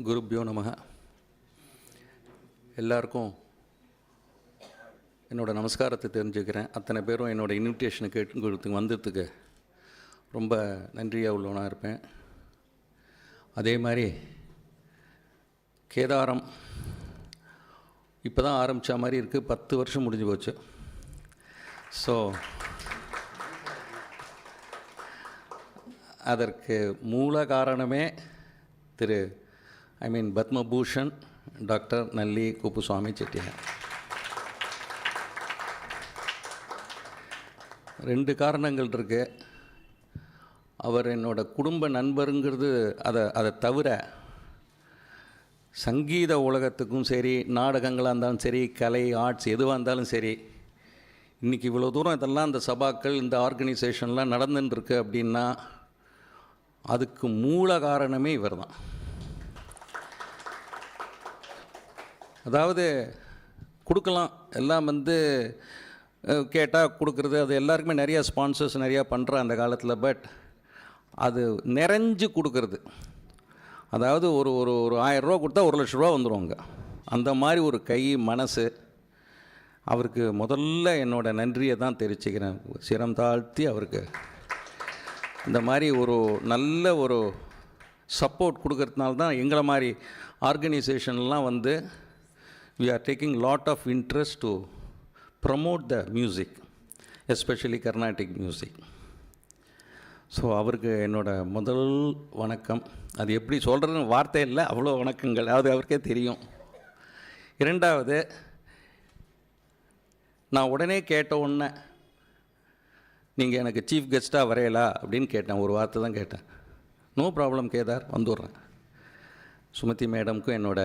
குருப்யோ நமக. எல்லாருக்கும் என்னோடய நமஸ்காரத்தை தெரிஞ்சுக்கிறேன். அத்தனை பேரும் என்னோடய இன்விடேஷனை கேட்டு வந்ததுக்கு ரொம்ப நன்றியாக உள்ளவனாக இருப்பேன். அதே மாதிரி கேதாரம் இப்போ தான் ஆரம்பித்த மாதிரி இருக்குது. 10 வருஷம் முடிஞ்சு போச்சு. ஸோ அதற்கு மூல காரணமே பத்மபூஷன் டாக்டர் நல்லி குப்புசுவாமி செட்டியார். 2 காரணங்கள் இருக்குது. அவர் என்னோட குடும்ப நண்பருங்கிறது அதை தவிர சங்கீத உலகத்துக்கும் சரி, நாடகங்களாக இருந்தாலும் சரி, கலை ஆர்ட்ஸ் எதுவாக இருந்தாலும் சரி, இன்றைக்கி இவ்வளோ தூரம் இதெல்லாம் இந்த சபாக்கள் இந்த ஆர்கனைசேஷன்லாம் நடந்துட்டுருக்கு அப்படின்னா அதுக்கு மூல காரணமே இவர் தான். அதாவது கொடுக்கலாம், எல்லாம் கேட்டால் கொடுக்குறது, அது எல்லாருக்குமே நிறையா ஸ்பான்சர்ஸ் நிறையா பண்ணுற அந்த காலத்தில். பட் அது நிறைஞ்சு கொடுக்குறது, அதாவது ஒரு ஒரு ஒரு 1000 ரூபா கொடுத்தா 1 லட்ச ரூபா வந்துடுவாங்க. அந்த மாதிரி ஒரு கை மனசு. அவருக்கு முதல்ல என்னோடய நன்றியை தான் தெரிவிச்சுக்கிறேன். சிரம் தாழ்த்தி அவருக்கு இந்த மாதிரி ஒரு நல்ல ஒரு சப்போர்ட் கொடுக்கறதுனால தான் எங்களை மாதிரி ஆர்கனைசேஷன்லாம் we are taking lot of interest to promote the music, especially Carnatic music. So அவருக்கு என்னோடய முதல் வணக்கம். அது எப்படி சொல்கிறதுன்னு வார்த்தை இல்லை, அவ்வளோ வணக்கங்கள். அது அவருக்கே தெரியும். 2வது, நான் உடனே கேட்ட உடனே நீங்கள் எனக்கு சீஃப் கெஸ்ட்டாக வரையலா அப்படின்னு கேட்டேன். ஒரு வார்த்தை தான் கேட்டேன். நோ ப்ராப்ளம் கேதார், வந்துடுறேன். சுமதி மேடமுக்கும் என்னோட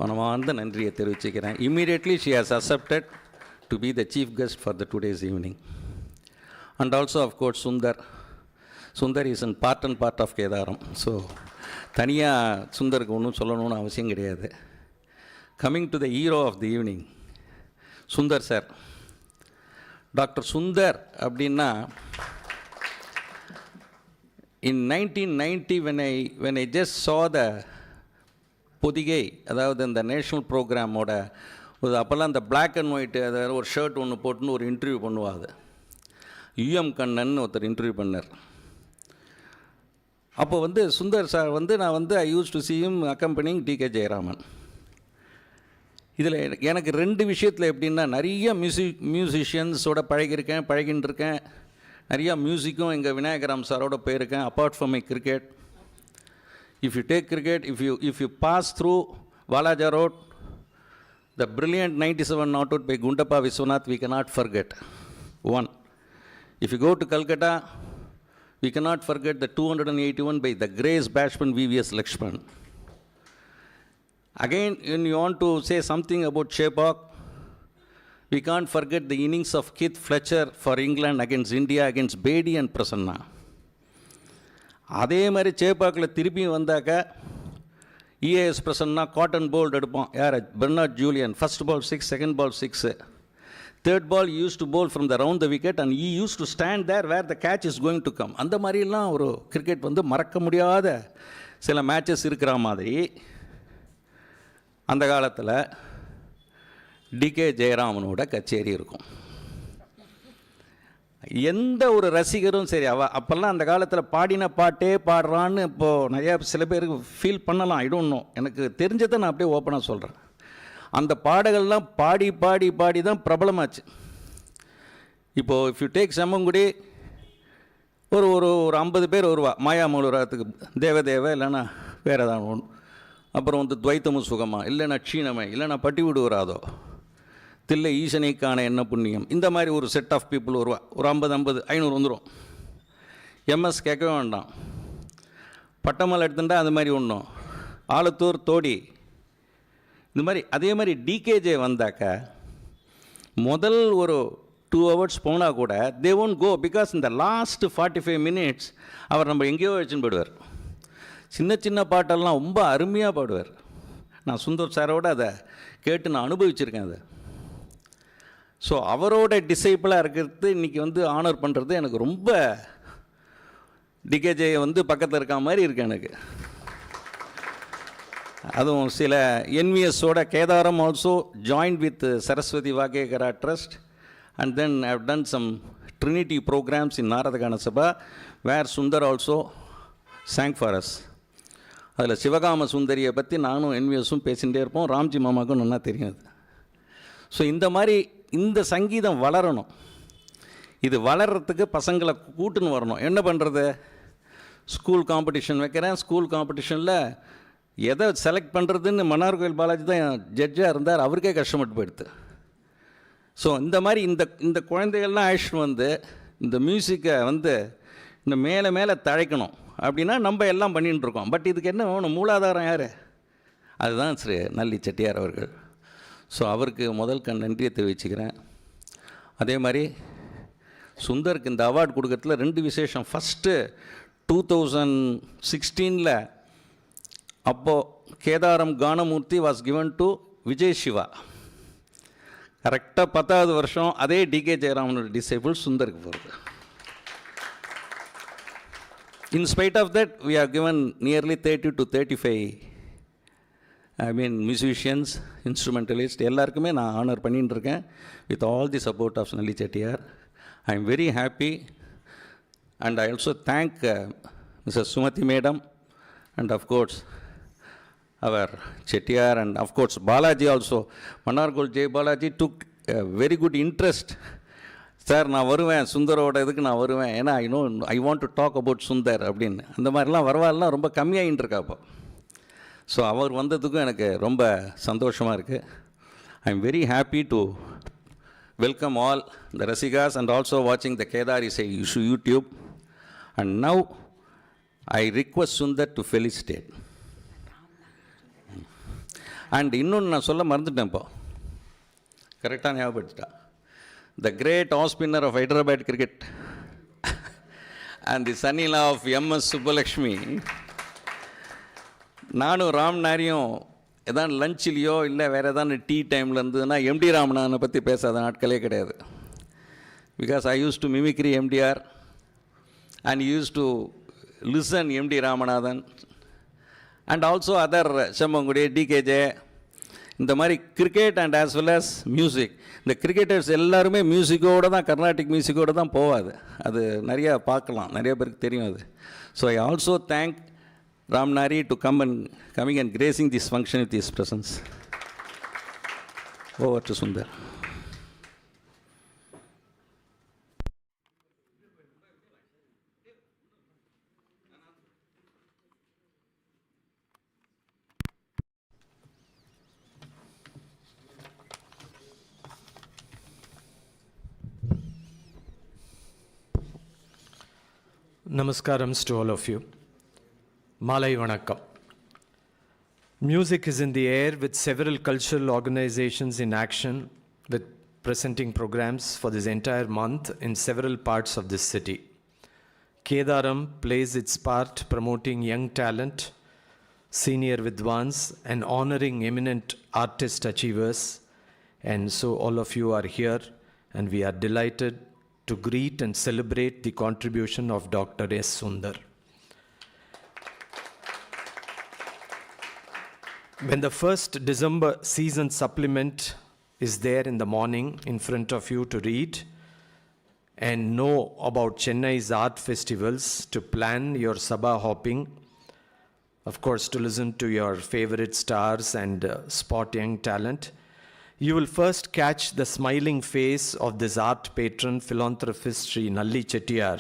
மனமார்ந்த நன்றியை தெரிவிச்சுக்கிறேன். Immediately she has accepted to be the chief guest for the today's evening. And also of course Sundar is an part of Kedaram. So தனியாக சுந்தருக்கு ஒன்றும் சொல்லணும்னு அவசியம் கிடையாது. Coming to the hero of the evening, Sundar sir. Doctor Sundar அப்படின்னா in 1990 when I just saw the Pothigai, அதாவது இந்த national ப்ரோக்ராமோட அப்போல்லாம் அந்த பிளாக் அண்ட் ஒயிட் அதாவது ஒரு ஷர்ட் ஒன்று போட்டுன்னு ஒரு இன்டர்வியூ பண்ணுவாங்க. யுஎம் கண்ணன் ஒருத்தர் இன்டர்வியூ பண்ணார். அப்போ சுந்தர் சார் நான் I use to see him accompanying TK. Jayaraman. இதில் எனக்கு 2 விஷயத்தில் எப்படின்னா, நிறைய மியூசிஷியன்ஸோட பழகின்னு இருக்கேன். நிறையா மியூசிக்கும் எங்கள் விநாயகராம் சாரோட போயிருக்கேன். Apart from my cricket, if you take cricket, if you pass through Valaja Road, the brilliant 97 not out by Gundappa Viswanath, we cannot forget. 1. If you go to Calcutta, we cannot forget the 281 by the Grace Bashman V.V.S. Lakshman. Again, when you want to say something about Chepauk, we can't forget the innings of Keith Fletcher for England against India, against Bedi and Prasanna. அதே மாதிரி சேப்பாக்கில் திருப்பியும் வந்தாக்க EAS Prasanna caught and bowled எடுப்போம். யார்? Bernard Julien. First ball 6, second ball 6, third ball used to bowl from the round the wicket and he used to stand there where the catch is going to come. அந்த மாதிரிலாம் ஒரு cricket மறக்க முடியாத சில matches இருக்கிற மாதிரி அந்த காலத்தில் டி.கே. ஜெயராமனோட கச்சேரி இருக்கும். எந்த ஒரு ரசிகரும் சரி, அப்போல்லாம் அந்த காலத்தில் பாடின பாட்டே பாடுறான்னு இப்போது நிறையா சில பேருக்கு ஃபீல் பண்ணலாம். ஐடோன்னும், எனக்கு தெரிஞ்சதை நான் அப்படியே ஓப்பனாக சொல்கிறேன். அந்த பாடல்கள்லாம் பாடி பாடி பாடி தான் பிரபலமாச்சு. இப்போது இஃப் யூ டேக் செம்மங்குடி, ஒரு ஒரு ஒரு 50 பேர் வருவா மாயாமூலராத்துக்கு. தேவதேவ இல்லைன்னா வேறு ஏதாவது ஒன்று, அப்புறம் துவைத்தமும் சுகமா, இல்லைன்னா க்ஷீணமை, இல்லைன்னா பட்டி விடுவராதோ, தில்லை ஈசனைக்கான என்ன புண்ணியம். இந்த மாதிரி ஒரு செட் ஆஃப் பீப்புள் வருவா. ஒரு 50 500 வந்துடும். எம்எஸ் கேட்கவே வேண்டாம். பட்டமலை எடுத்துட்டா அது மாதிரி ஒன்றும், ஆலத்தூர் தோடி, இந்த மாதிரி. அதே மாதிரி டி.கே.ஜே வந்தாக்க முதல் ஒரு 2 hours போனால் கூட தே ஒன்ட் கோ, பிகாஸ் இந்த லாஸ்ட் 45 minutes அவர் நம்ம எங்கேயோ வச்சுன்னு போயிடுவார். சின்ன சின்ன பாட்டெல்லாம் ரொம்ப அருமையாக பாடுவார். நான் சுந்தர் சாரோட அதை கேட்டு நான் அனுபவிச்சிருக்கேன் அதை. ஸோ அவரோட டிசைப்பிளாக இருக்கிறது இன்றைக்கி ஆனர் பண்ணுறது எனக்கு ரொம்ப டி.கே.ஜே பக்கத்தில் இருக்க மாதிரி இருக்குது எனக்கு. அதுவும் சில என்விஎஸோட Kedaram also joint with Saraswathi Vaggeyakara trust and then I have done some Trinity programs in Naradagana Sabha where Sunder also sang for us. அதில் சிவகாம சுந்தரியை பற்றி நானும் என்விஎஸும் பேசிகிட்டே இருப்போம், ராம்ஜி மாமாவுக்கும் நல்லா தெரியும் அது. ஸோ இந்த மாதிரி இந்த சங்கீதம் வளரணும். இது வளர்கிறதுக்கு பசங்களை கூட்டுன்னு வரணும். என்ன பண்ணுறது, ஸ்கூல் காம்படிஷன் வைக்கிறேன், ஸ்கூல் காம்படிஷனில் எதை செலக்ட் பண்ணுறதுன்னு மன்னார் கோயில் பாலாஜி தான் ஜட்ஜாக இருந்தார், அவருக்கே கஷ்டப்பட்டு போயிடுது. ஸோ இந்த மாதிரி இந்த குழந்தைகள்லாம் அழைச்சிட்டு வந்து இந்த மியூசிக்கை வந்து இந்த மேலே மேலே தழைக்கணும் அப்படின்னா நம்ம எல்லாம் பண்ணிகிட்டு இருக்கோம். பட் இதுக்கு என்ன வேணும், மூலாதாரம் யார்? அதுதான் ஸ்ரீ நல்லி செட்டியார் அவர்கள். ஸோ அவருக்கு முதல் நன்றியை தெரிவிச்சுக்கிறேன். அதே மாதிரி சுந்தருக்கு இந்த அவார்டு கொடுக்கறதுல 2 விசேஷம். ஃபஸ்ட்டு 2016 அப்போது Kedaram Ganamurthy was given to Vijay Siva. கரெக்டாக 10வது வருஷம் அதே டிகே ஜெயராமனோட டிசேபிள் சுந்தருக்கு போகிறது. In spite of that we are given nearly 30 to 35 musicians, instrumentalist எல்லாருக்குமே நான் ஆனர் பண்ணிட்டு இருக்கேன் with all the support of Nalli Chettiar. I am very happy and I also thank Mrs Sumathi madam and of course our Chettiar and of course Balaji also. Manargol J. Balaji took a very good interest. Sir நான் வருவேன் சுந்தரோட இதுக்கு நான் வருவேன், ஏன்னா I want to talk about Sundar அப்படின்னு. அந்த மாதிரிலாம் வரவாலாம் ரொம்ப கம்மியாகிட்டு இருக்கா அப்போ. ஸோ அவர் வந்ததுக்கும் எனக்கு ரொம்ப சந்தோஷமாக இருக்குது. I am very happy to welcome all the rasikas and also வாட்சிங் the Kedar Isai YouTube. And now I request Sundar to felicitate. And இன்னொன்று நான் சொல்ல மறந்துட்டேன், இப்போ கரெக்டாக ஞாபகப்படுத்திட்டா. The great of spinner of Hyderabad cricket and the son in law of MS Subbulakshmi. நானும் ராம் நாரியும் எதாவது லஞ்சிலையோ இல்லை வேறு எதாவது டீ டைமில் இருந்ததுன்னா எம்டி ராமநாதனை பற்றி பேசாத நாட்களே கிடையாது. Because I use to mimicry MDR and use to listen MD Ramanathan and also other Semmangudi, TKJ, இந்த மாதிரி cricket and as well as music. இந்த கிரிக்கெட்டர்ஸ் எல்லாருமே மியூசிக்கோடு தான், கர்நாடிக் மியூசிக்கோடு தான் போவாது. அது நிறையா பார்க்கலாம், நிறைய பேருக்கு தெரியும் அது. So I also thank Ram Nari to coming and gracing this function with his presence. Over to Sunder. Namaskarams to all of you. Malai Vanakkam. Music is in the air with several cultural organizations in action with presenting programs for this entire month in several parts of this city. Kedaram plays its part promoting young talent, senior vidwans and honoring eminent artist achievers. And so all of you are here and we are delighted to greet and celebrate the contribution of Dr. S. Sunder. When the first December season supplement is there in the morning in front of you to read and know about Chennai's art festivals, to plan your Sabha hopping, of course to listen to your favorite stars and spot young talent, you will first catch the smiling face of this art patron, philanthropist Sri Nalli Chettiar.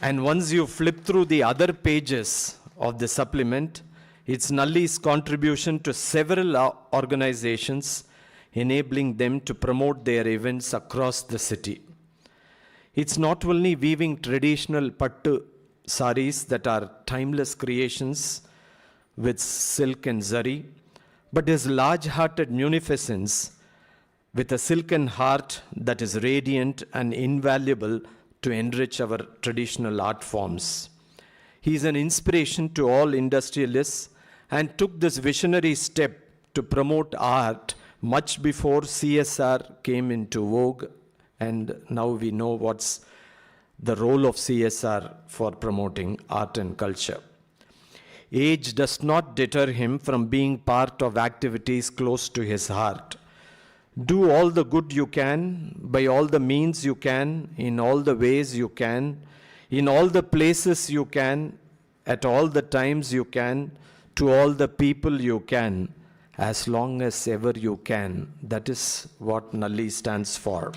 And once you flip through the other pages of the supplement, it's Nalli's contribution to several organizations, enabling them to promote their events across the city. It's not only weaving traditional pattu saris that are timeless creations with silk and zari, but his large-hearted munificence with a silken heart that is radiant and invaluable to enrich our traditional art forms. He is an inspiration to all industrialists and took this visionary step to promote art much before CSR came into vogue, and now we know what's the role of CSR for promoting art and culture. age does not deter him from being part of activities close to his heart. Do all the good you can, by all the means you can, in all the ways you can, in all the places you can, at all the times you can, to all the people you can, as long as ever you can. That is what Nalli stands for.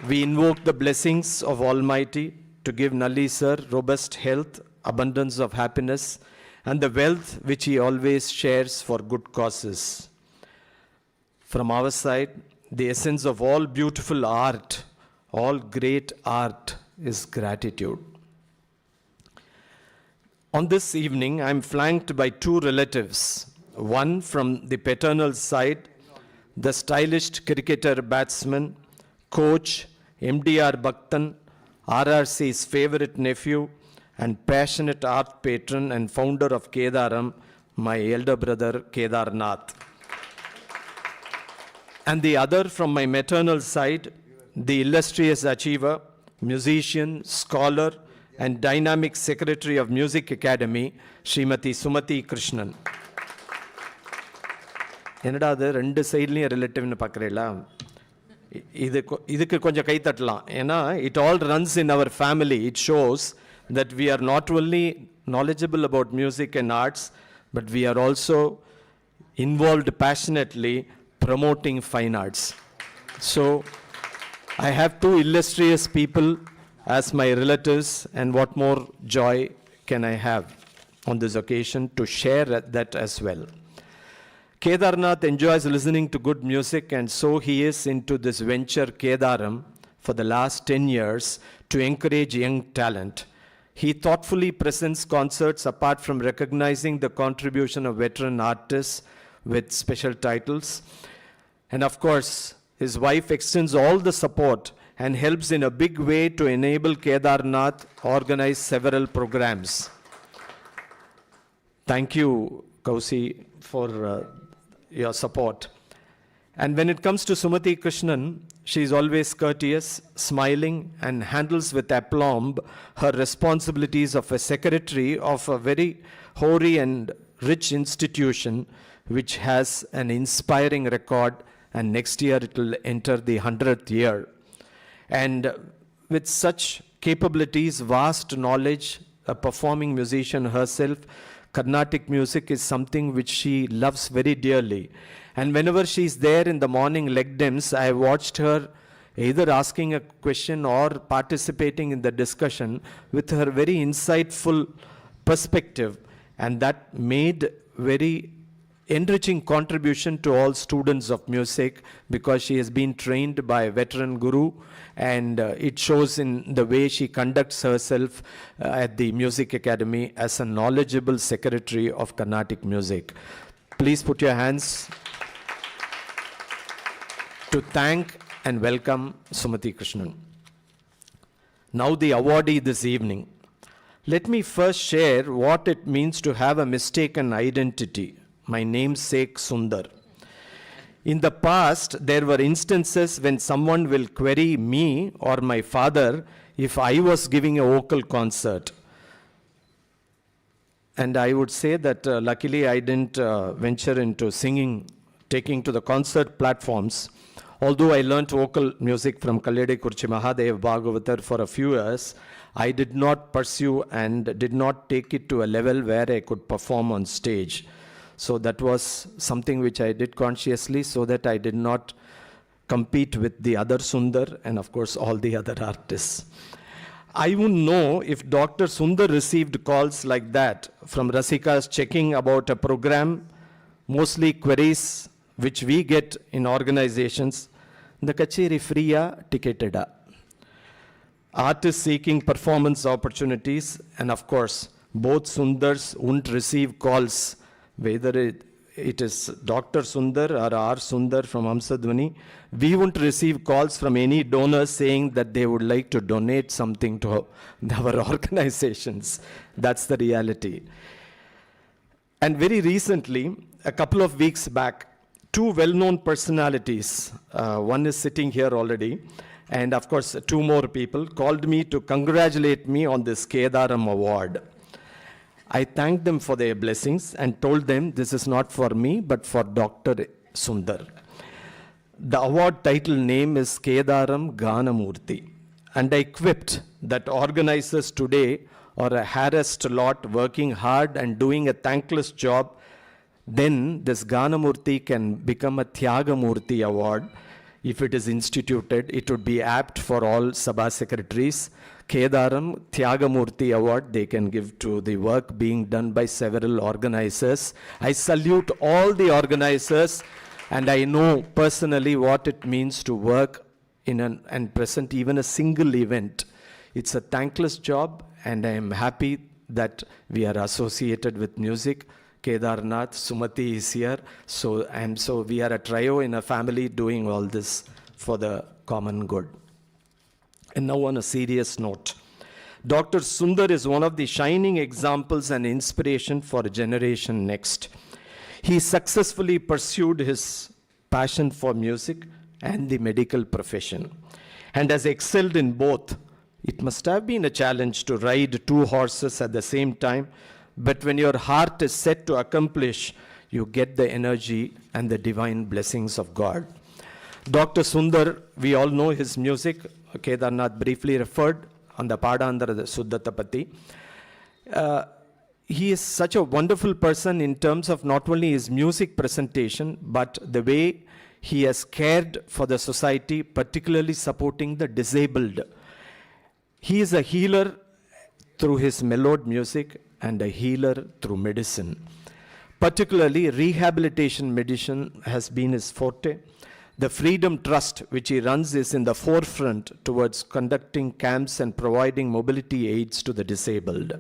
We invoke the blessings of Almighty to give Nalli sir robust health, abundance of happiness, and the wealth which he always shares for good causes. From our side, the essence of all beautiful art, all great art, is gratitude. On this evening, I am flanked by two relatives. One from the paternal side, the stylish cricketer batsman, coach, MDR Bhaktan, RRC's favorite nephew, and passionate art patron and founder of Kedaram, my elder brother Kedarnath. And the other from my maternal side, the illustrious achiever, musician, scholar, and dynamic secretary of Music Academy, Srimati Sumati Krishnan. என்னடா அது ரெண்டு சைட்லேயும் ரிலேட்டிவ்னு பார்க்குறீங்களா? இதுக்கு கொஞ்சம் கை தட்டலாம். ஏன்னா it all runs in our family. It shows that we are not only knowledgeable about music and arts, but we are also involved passionately promoting fine arts. So I have two illustrious people as my relatives, and what more joy can I have on this occasion to share that as well. Kedarnath enjoys listening to good music, and so he is into this venture Kedaram for the last 10 years to encourage young talent. He thoughtfully presents concerts apart from recognizing the contribution of veteran artists with special titles. And of course, his wife extends all the support and helps in a big way to enable Kedarnath organize several programs. Thank you, Kausi, for your support. And when it comes to Sumati Krishnan, she is always courteous, smiling, and handles with aplomb her responsibilities of a secretary of a very hoary and rich institution which has an inspiring record, and next year it will enter the 100th year. And with such capabilities, vast knowledge, a performing musician herself, Carnatic music is something which she loves very dearly. And whenever she is there in the morning leg dems, I watched her either asking a question or participating in the discussion with her very insightful perspective, and that made very enriching contribution to all students of music, because she has been trained by a veteran guru, and it shows in the way she conducts herself at the Music Academy as a knowledgeable secretary of Carnatic music. Please put your hands to thank and welcome Sumati Krishnan. Now the awardee this evening. Let me first share what it means to have a mistaken identity. My namesake Sunder. In the past, there were instances when someone will query me or my father if I was giving a vocal concert. And I would say that luckily I didn't venture into singing, taking to the concert platforms. Although I learnt vocal music from Kallede Kurchi Mahadev Bhagavatar for a few years, I did not pursue and did not take it to a level where I could perform on stage. So that was something which I did consciously so that I did not compete with the other Sunder and of course all the other artists. I wouldn't know if Dr. Sunder received calls like that from rasikas checking about a program, mostly queries which we get in organizations. The kacheri freeya ticketed-a. Artists seeking performance opportunities, and of course both Sundars wouldn't receive calls, whether it is Dr. Sunder or R. Sunder from Hamsadhvani. We won't receive calls from any donors saying that they would like to donate something to our organizations. That's the reality. And very recently, a couple of weeks back, two well-known personalities, one is sitting here already, and of course two more people called me to congratulate me on this Kedaram Award. I thanked them for their blessings and told them this is not for me but for Dr. Sunder. The award title name is Kedaram Ganamurthy, and I quipped that organizers today are a harassed lot working hard and doing a thankless job. Then this Ganamurthy can become a Thyagamurthy award. If it is instituted, it would be apt for all Sabha secretaries. Kedaram Thyagamurthy award they can give to the work being done by several organizers. I salute all the organizers, and I know personally what it means to work and present even a single event. It's a thankless job, and I am happy that we are associated with music. Kedarnath, Sumati is here, so we are a trio in a family doing all this for the common good. And now on a serious note, Dr. Sunder is one of the shining examples and inspiration for a generation next. He successfully pursued his passion for music and the medical profession, and has excelled in both. It must have been a challenge to ride two horses at the same time, but when your heart is set to accomplish, you get the energy and the divine blessings of God. Dr. Sunder, we all know his music. Kedarnath briefly referred on the Padandara Suddhata Patti. He is such a wonderful person in terms of not only his music presentation, but the way he has cared for the society, particularly supporting the disabled. He is a healer through his mellowed music and a healer through medicine. Particularly, rehabilitation medicine has been his forte. The Freedom Trust, which he runs, is in the forefront towards conducting camps and providing mobility aids to the disabled.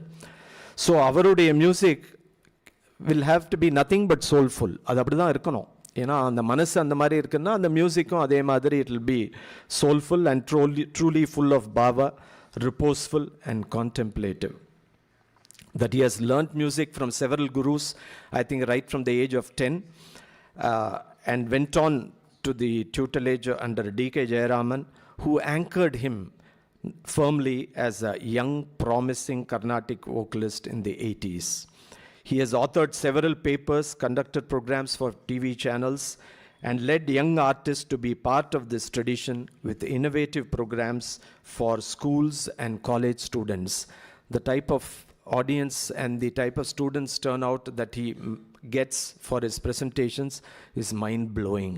So, avaruடைய music will have to be nothing but soulful. அது அப்படிதான் இருக்கணும். ஏன்னா அந்த மனசு அந்த மாதிரி இருக்குன்னா அந்த மியூசிக்கும் அதே மாதிரி it will be soulful and truly full of bhava, reposeful and contemplative. That he has learnt music from several gurus, I think right from the age of 10, and went on to the tutelage under D.K. Jayaraman, who anchored him firmly as a young, promising Carnatic vocalist in the 80s. He has authored several papers, conducted programs for TV channels, and led young artists to be part of this tradition with innovative programs for schools and college students. The type of audience and the type of students turnout that he gets for his presentations is mind-blowing.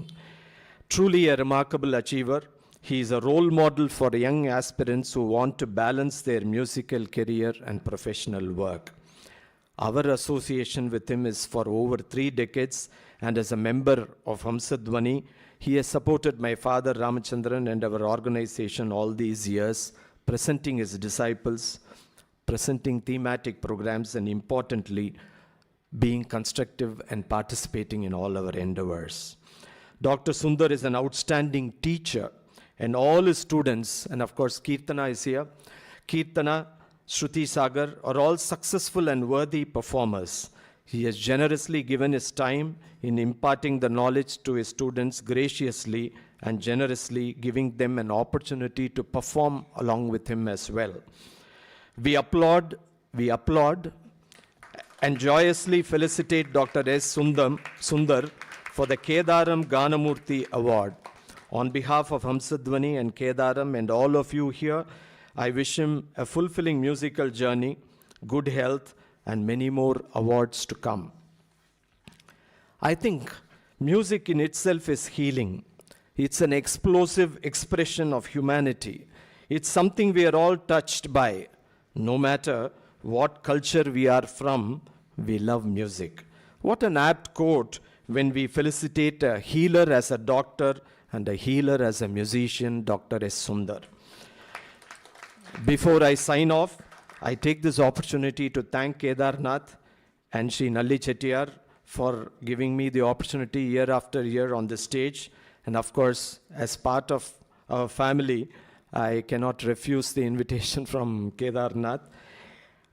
Truly a remarkable achiever. He is a role model for young aspirants who want to balance their musical career and professional work. Our association with him is for over 3 decades, and as a member of Hamsadwani, he has supported my father Ramachandran and our organization all these years, presenting his disciples, presenting thematic programs, and importantly, being constructive and participating in all our endeavors. Dr. Sunder is an outstanding teacher, and all his students, and of course Kirtana is here, Kirtana, Shruti Sagar, are all successful and worthy performers. He has generously given his time in imparting the knowledge to his students graciously and generously, giving them an opportunity to perform along with him as well. We applaud, and joyously felicitate Dr. S. Sunder for the Kedaram Ganamurthy Award. On behalf of Hamsadwani and Kedaram and all of you here, I wish him a fulfilling musical journey, good health, and many more awards to come. I think music in itself is healing. It's an explosive expression of humanity. It's something we are all touched by. No matter what culture we are from, we love music. What an apt quote when we felicitate a healer as a doctor and a healer as a musician, Dr. S. Sunder. Before I sign off, I take this opportunity to thank Kedarnath and Shri Nalli Chettiar for giving me the opportunity year after year on the stage. And of course, as part of our family, I cannot refuse the invitation from Kedarnath.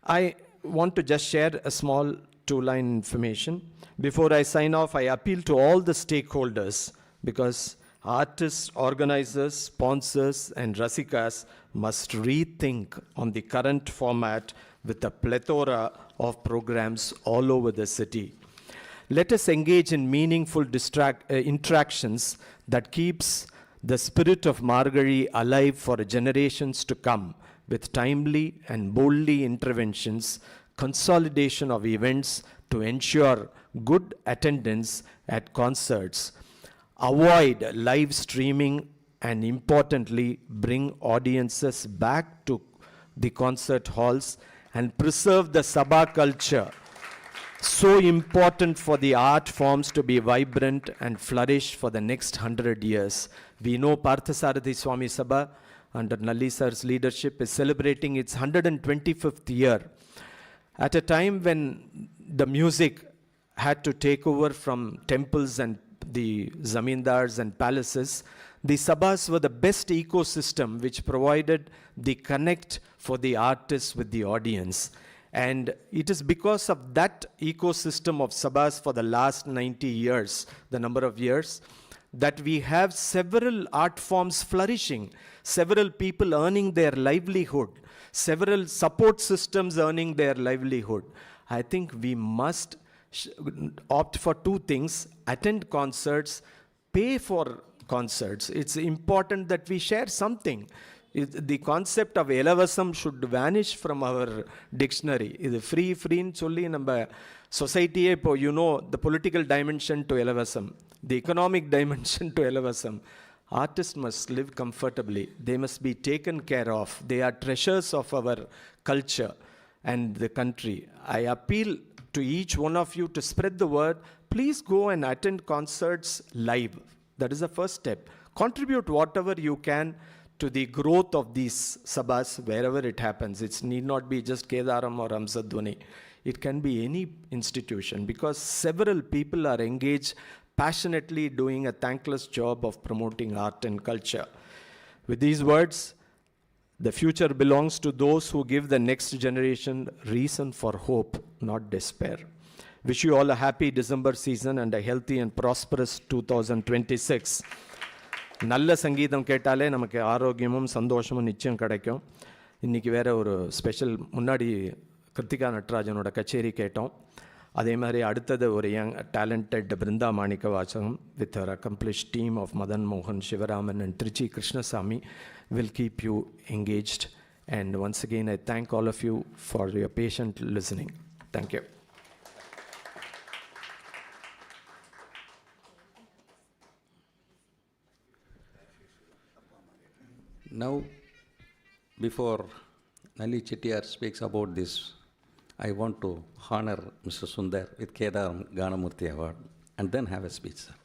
I want to just share a small 2-line information. Before I sign off, I appeal to all the stakeholders, because artists, organizers, sponsors, and rasikas must rethink on the current format with a plethora of programs all over the city. Let us engage in meaningful interactions that keeps the spirit of Margazhi alive for generations to come, with timely and boldly interventions, consolidation of events to ensure good attendance at concerts, avoid live streaming, and importantly, bring audiences back to the concert halls and preserve the Sabha culture, so important for the art forms to be vibrant and flourish for the next 100 years. We know Parthasarathi Swami Sabha, under Nalli Sir's leadership, is celebrating its 125th year. At a time when the music had to take over from temples and the zamindars and palaces, the sabhas were the best ecosystem which provided the connect for the artists with the audience. And it is because of that ecosystem of sabhas for the last 90 years, the number of years, that we have several art forms flourishing, several people earning their livelihood, several support systems earning their livelihood. I think we must opt for two things: attend concerts, pay for concerts. It's important that we share something. The concept of elavasam should vanish from our dictionary. This free in solli namba society, you know, the political dimension to elavasam, the economic dimension to elavasam. Artists must live comfortably. They must be taken care of. They are treasures of our culture and the country. I appeal to each one of you to spread the word. Please go and attend concerts live. That is the first step. Contribute whatever you can to the growth of these sabhas wherever it happens. It need not be just Kedaram or Amsadwani. It can be any institution, because several people are engaged passionately doing a thankless job of promoting art and culture. With these words, the future belongs to those who give the next generation reason for hope, not despair. Wish you all a happy December season and a healthy and prosperous 2026. நல்ல சங்கீதம் கேட்டாலே நமக்கு ஆரோக்கியமும் சந்தோஷமும் நிச்சயம் கிடைக்கும். இன்றைக்கி வேறு ஒரு ஸ்பெஷல், முன்னாடி கிருத்திகா நட்ராஜனோட கச்சேரி கேட்டோம். அதே மாதிரி அடுத்தது ஒரு young talented Brinda Manicka Vasagam with our accomplished team of Madan மோகன், Sivaraman and Tiruchi Krishnasamy will keep you engaged. And once again, I thank all of you for your patient listening. Thank you. Now, before Nalli Chettiar speaks about this, I want to honor Mr. Sunder with Kedaram Ganamurthy Award and then have a speech, sir.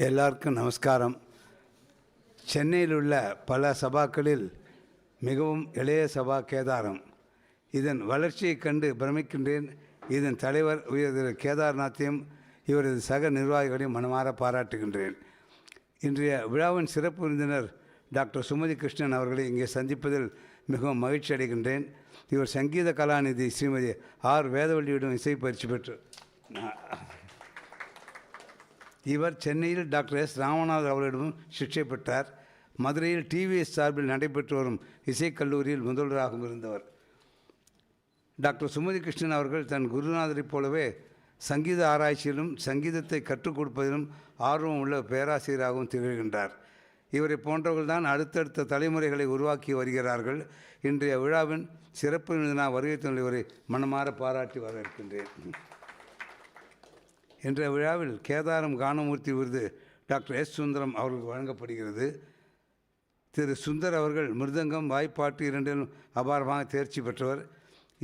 எல்லாருக்கும் நமஸ்காரம். சென்னையில் உள்ள பல சபாக்களில் மிகவும் இளைய சபா கேதாரம். இதன் வளர்ச்சியைக் கண்டு பிரமிக்கின்றேன். இதன் தலைவர் உயர் கேதார்நாத்தையும் இவரது சக நிர்வாகிகளையும் மனமாற பாராட்டுகின்றேன். இன்றைய விழாவின் சிறப்பு விருந்தினர் டாக்டர் சுமதி கிருஷ்ணன் அவர்களை இங்கே சந்திப்பதில் மிகவும் மகிழ்ச்சி அடைகின்றேன். இவர் சங்கீத கலாநிதி ஸ்ரீமதி ஆர் வேதவள்ளியிடம் இசை பயிற்சி பெற்று இவர் சென்னையில் டாக்டர் எஸ் ராமநாத் அவர்களிடமும் சிகிச்சை பெற்றார். மதுரையில் டிவிஎஸ் சார்பில் நடைபெற்று வரும் இசைக்கல்லூரியில் முதல்வராகவும் இருந்தவர். டாக்டர் சுமதி கிருஷ்ணன் அவர்கள் தன் குருநாதரைப் போலவே சங்கீத ஆராய்ச்சியிலும் சங்கீதத்தை கற்றுக் கொடுப்பதிலும் ஆர்வம் உள்ள பேராசிரியராகவும் திகழ்கின்றார். இவரை போன்றவர்கள் தான் அடுத்தடுத்த தலைமுறைகளை உருவாக்கி வருகிறார்கள். இன்றைய விழாவின் சிறப்பு விருந்தினர் வருகை தந்த இவரை மனமாற பாராட்டி வரவேற்கின்றேன். இன்றைய விழாவில் கேதாரம் கானமூர்த்தி விருது டாக்டர் எஸ் சுந்தரம் அவர்களுக்கு வழங்கப்படுகிறது. திரு சுந்தர் அவர்கள் மிருதங்கம் வாய்ப்பாட்டு இரண்டிலும் அபாரமாக தேர்ச்சி பெற்றவர்.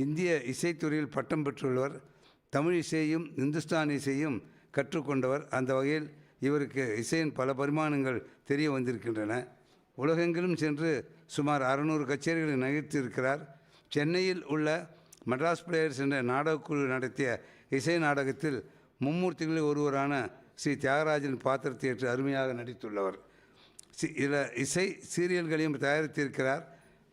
இந்திய இசைத்துறையில் பட்டம் பெற்றுள்ளவர். தமிழ் இசையும் இந்துஸ்தானி இசையும் கற்றுக்கொண்டவர். அந்த வகையில் இவருக்கு இசையின் பல பரிமாணங்கள் தெரிய வந்திருக்கின்றன. உலகெங்கிலும் சென்று சுமார் 600 கச்சேரிகளை நிகழ்த்தியிருக்கிறார். சென்னையில் உள்ள மெட்ராஸ் பிளேயர்ஸ் என்ற நாடகக்குழு நடத்திய இசை நாடகத்தில் மும்மூர்த்திகளில் ஒருவரான ஸ்ரீ தியாகராஜன் பாத்திரத்தை ஏற்று அருமையாக நடித்துள்ளவர். இசை சீரியல்களையும் தயாரித்திருக்கிறார்.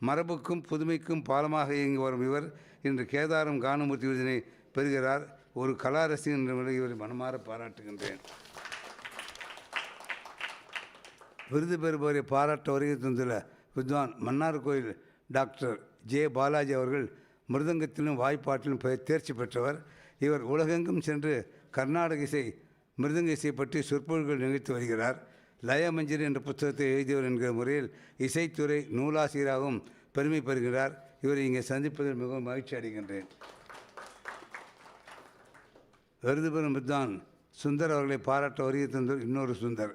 மரபுக்கும் புதுமைக்கும் பாலமாக இயங்கி வரும் இவர் இன்று கேதாரம் கானமூர்த்தி விருதினை பெறுகிறார். ஒரு கலா ரசிகன் என்ற முறையில் இவரை மனமாற பாராட்டுகின்றேன். விருது பெறுபவரை பாராட்ட வருகை தந்துள்ள வித்வான் மன்னார்கோயில் டாக்டர் ஜே பாலாஜி அவர்கள் மிருதங்கத்திலும் வாய்ப்பாட்டிலும் தேர்ச்சி பெற்றவர். இவர் உலகெங்கும் சென்று கர்நாடக இசை மிருதங்க இசை பற்றி சொற்பொழிவுகள் நிகழ்த்தி வருகிறார். லயமஞ்சரி என்ற புத்தகத்தை எழுதியவர் என்கிற முறையில் இசைத்துறை நூலாசிரியராகவும் பெருமை பெறுகிறார். இவரை இங்கே சந்திப்பதில் மிகவும் மகிழ்ச்சி அடைகின்றேன். விருது பெறும் வித்வான் சுந்தர் அவர்களை பாராட்ட வருகை தந்தவர் இன்னொரு சுந்தர்.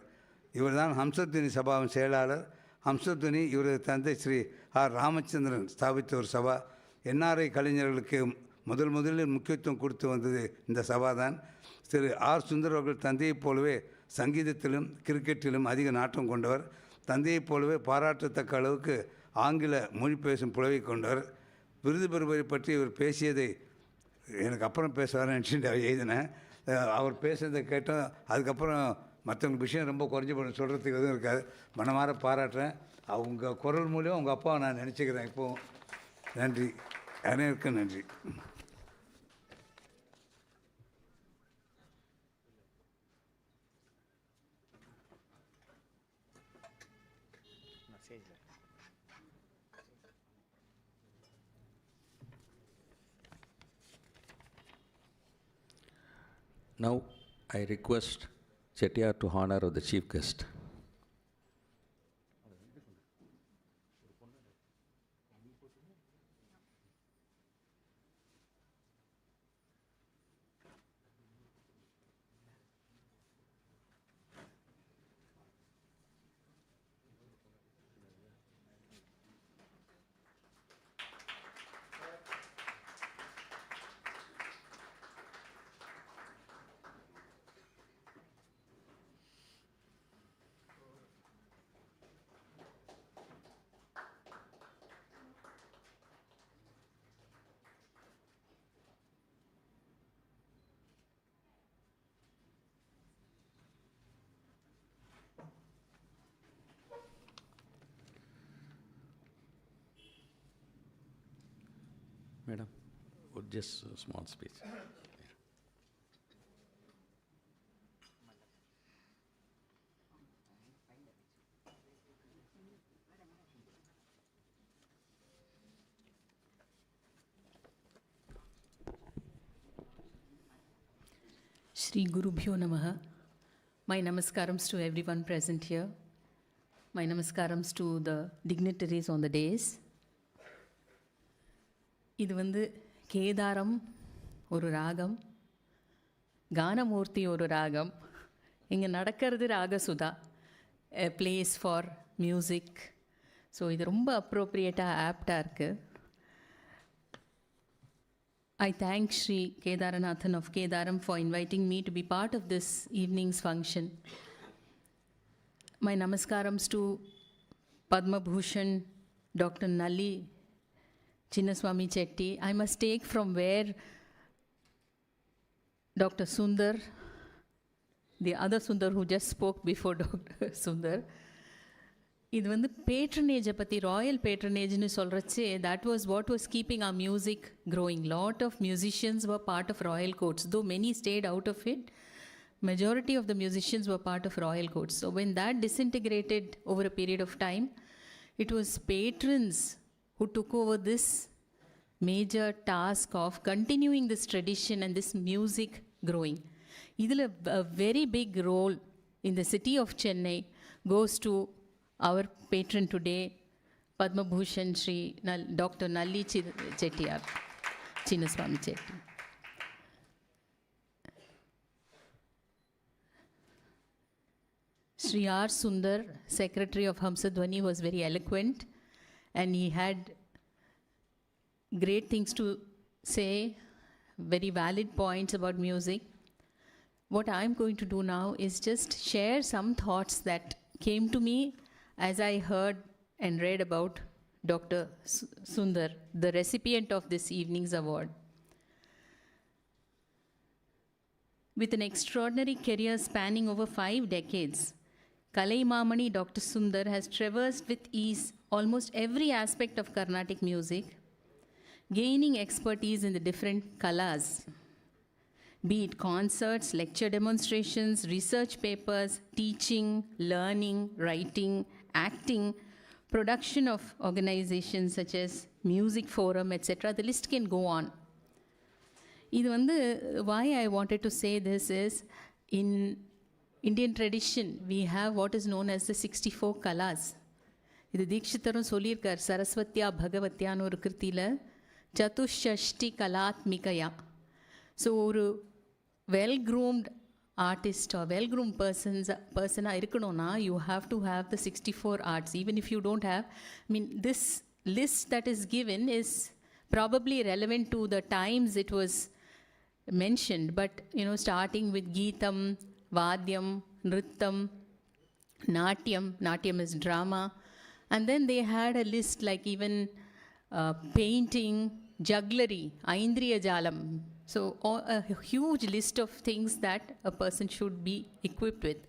இவர்தான் ஹம்சத்வனி சபாவின் செயலாளர். ஹம்சத்வனி இவரது தந்தை ஸ்ரீ ஆர் ராமச்சந்திரன் ஸ்தாபித்த ஒரு சபா. என்ஆர்ஐ கலைஞர்களுக்கு முதலில் முக்கியத்துவம் கொடுத்து வந்தது இந்த சபா தான். திரு ஆர் சுந்தர் அவர்கள் தந்தையைப் போலவே சங்கீதத்திலும் கிரிக்கெட்டிலும் அதிக நாட்டம் கொண்டவர். தந்தையைப் போலவே பாராட்டத்தக்க அளவுக்கு ஆங்கில மொழி பேசும் புலவை கொண்டவர். விருது பெறுவதை பற்றி இவர் பேசியதை எனக்கு அப்புறம் பேசுவார்னு நினச்சிட்டு எழுதினேன். அவர் பேசுகிறதை கேட்டோம். அதுக்கப்புறம் மற்றவங்க விஷயம் ரொம்ப குறைஞ்சி போன சொல்கிறதுக்கு எதுவும் இருக்காது. மனமாற பாராட்டுறேன். அவங்க குரல் மூலியம் அவங்க அப்பாவை நான் நினச்சிக்கிறேன். இப்போது நன்றி, அனைவருக்கும் நன்றி. Now I request Chettiar to honor of the chief guest. Madam, just a small speech. Shri Gurubhyo Namaha. My namaskarams to everyone present here. My namaskarams to the dignitaries on the dais. இது கேதாரம் ஒரு ராகம், கானமூர்த்தி ஒரு ராகம். இங்கே நடக்கிறது Raga Sudha, a place for music. So இது ரொம்ப அப்ரோப்ரியேட்டாக ஆப்டாக இருக்குது. I thank Shri Kedaranathan of Kedaram for inviting me to be part of this evening's function. My namaskarams to Padma Bhushan Dr. Nalli Chinnaswamy Chetty. I must take from where Dr. Sunder, the other Sunder who just spoke before Dr. Sunder, இது வந்து பேட்ரனேஜை பற்றி Royal பேட்ரனேஜ்னு சொல்கிறச்சே that was what was keeping our music growing. Lot of musicians were part of royal courts, though many stayed out of it. Majority of the musicians were part of royal courts. So when that disintegrated over a period of time, it was patrons who took over this major task of continuing this tradition and this music growing. Idhila a very big role in the city of Chennai goes to our patron today, Padma Bhushan Shri Dr. Nalli Chettiar, Chinnaswamy Chetty. Shri R. Sunder, Secretary of Hamsadwani, was very eloquent and he had great things to say, very valid points about music. What I'm going to do now is just share some thoughts that came to me as I heard and read about Dr. Sunder, the recipient of this evening's award. With an extraordinary career spanning over 5 decades, Kalaimamani Dr. Sunder has traversed with ease almost every aspect of Carnatic music, gaining expertise in the different kalas, be it concerts, lecture demonstrations, research papers, teaching, learning, writing, acting, production of organizations such as music forum, etc. The list can go on. இது வந்து why I wanted to say this is, in Indian tradition we have what is known as the 64 kalas. இது தீக்ஷிதரும் சொல்லியிருக்கார், சரஸ்வத்யா பகவத்யான்னு ஒரு கிருத்தியில் சதுஷ்டி கலாத்மிகயா. So ஒரு well-groomed artist or well-groomed persona இருக்கணும்னா you have to have the 64 arts. Even if you don't have, I mean, this list that is given is probably relevant to the times it was mentioned, but you know, starting with Geetam, Vadyam, Nrittam, Natyam is drama, and then they had a list like even painting, jugglery, Aindriya Jalam. So a huge list of things that a person should be equipped with.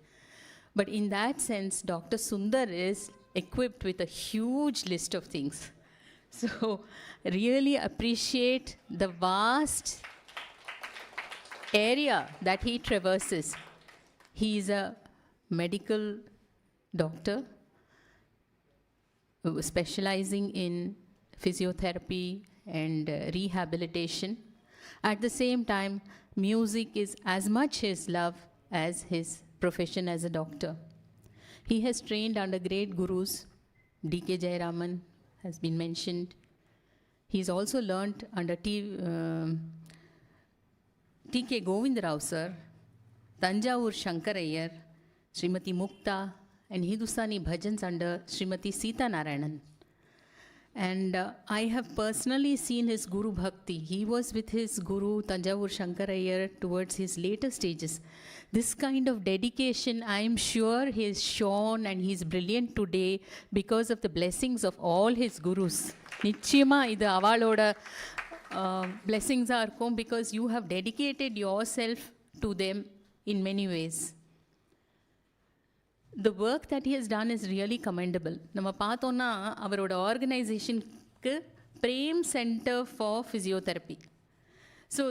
But in that sense, Dr. Sunder is equipped with a huge list of things. So really appreciate the vast area that he traverses. He is a medical doctor specializing in physiotherapy and rehabilitation. At the same time, music is as much his love as his profession as a doctor. He has trained under great gurus. D.K. Jayaraman has been mentioned. He's also learnt under T.K. Govindarao sir, Tanjavur Shankarayyar, Srimati Mukta, and Hindustani bhajans under Srimati Sita Narayanan. And I have personally seen his Guru Bhakti. He was with his Guru Tanjavur Shankarayyar towards his later stages. This kind of dedication, I am sure he has shown, and he is brilliant today because of the blessings of all his Gurus. Nichiyama idu avaloda blessings are come because you have dedicated yourself to them in many ways. The work that he has done is really commendable. நம்ம பார்த்தோன்னா அவரோட ஆர்கனைசேஷனுக்கு Prem centre for physiotherapy. So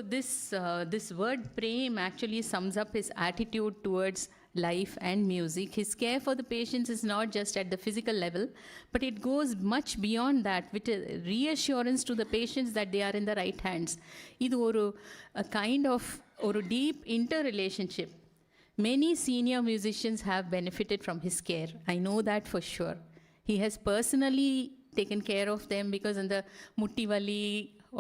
this word prem actually sums up his attitude towards life and music. His care for the patients is not just at the physical level, but it goes much beyond that, with a reassurance to the patients that they are in the right hands. இது ஒரு kind of ஒரு deep interrelationship. Many senior musicians have benefited from his care. I know that for sure. He has personally taken care of them because in the mutti vali,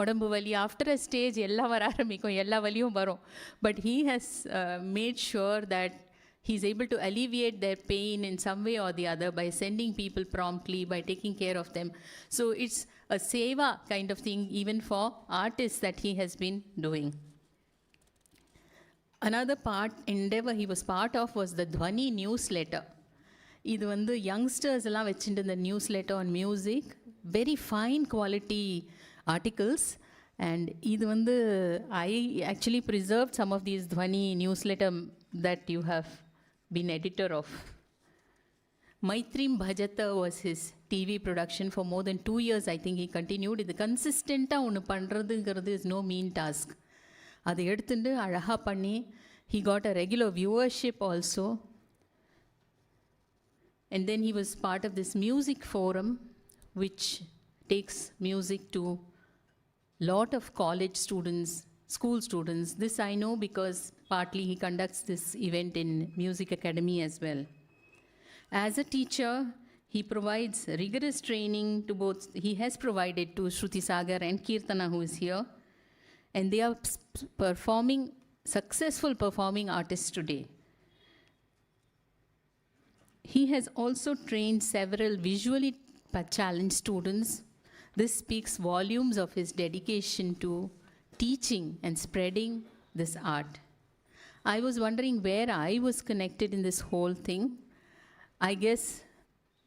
odambu vali, after a stage, ella vara aramikkum, ella valiyum varum. But he has made sure that he's able to alleviate their pain in some way or the other by sending people promptly, by taking care of them. So it's a seva kind of thing even for artists that he has been doing. Another endeavor he was part of was the Dhwani newsletter. இது வந்து youngsters எல்லாம் வச்சுட்டு இந்த newsletter on music, very fine quality articles, and இது வந்து I actually preserved some of these Dhwani newsletter that you have been editor of. Maitrim Bhajata was his TV production for more than 2 years. I think he continued. இது கன்சிஸ்டண்ட்டாக ஒன்று பண்ணுறதுங்கிறது is no mean task. அதை எடுத்துட்டு அழகாக பண்ணி he got a regular viewership also. And then he was part of this music forum which takes music to lot of college students, school students. This I know because partly he conducts this event in Music Academy as well. As a teacher, he provides rigorous training to both, he has provided to Shruti Sagar and Kirtana, who is here, and they are successful performing artists today. He has also trained several visually challenged students. This speaks volumes of his dedication to teaching and spreading this art. I was wondering where I was connected in this whole thing. I guess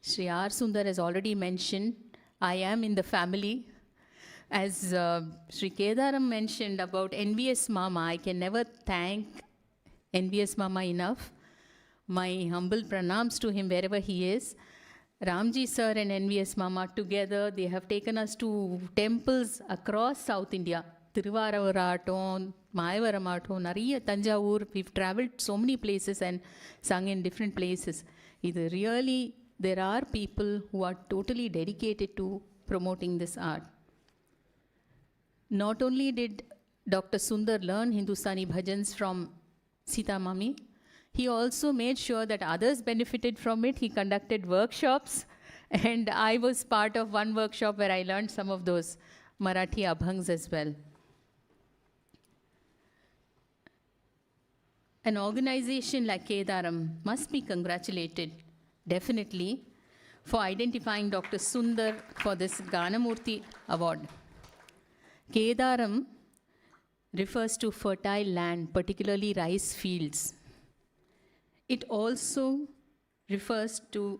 Sri R. Sunder has already mentioned, I am in the family. As Sri Kedaram mentioned about NVS Mama, I can never thank NVS Mama enough. My humble pranams to him wherever he is. Ramji sir and NVS Mama together, they have taken us to temples across South India. Thiruvaravaram, Mayavaram, Nariya, Tanjavur. We've traveled so many places and sung in different places. Either really, there are people who are totally dedicated to promoting this art. Not only did Dr. Sunder learn Hindustani bhajans from Sita Mami, he also made sure that others benefited from it. He conducted workshops, and I was part of one workshop where I learned some of those Marathi abhangs as well. An organization like Kedaram must be congratulated, definitely, for identifying Dr. Sunder for this Ganamurthy Award. Kedaram refers to fertile land, particularly rice fields. It also refers to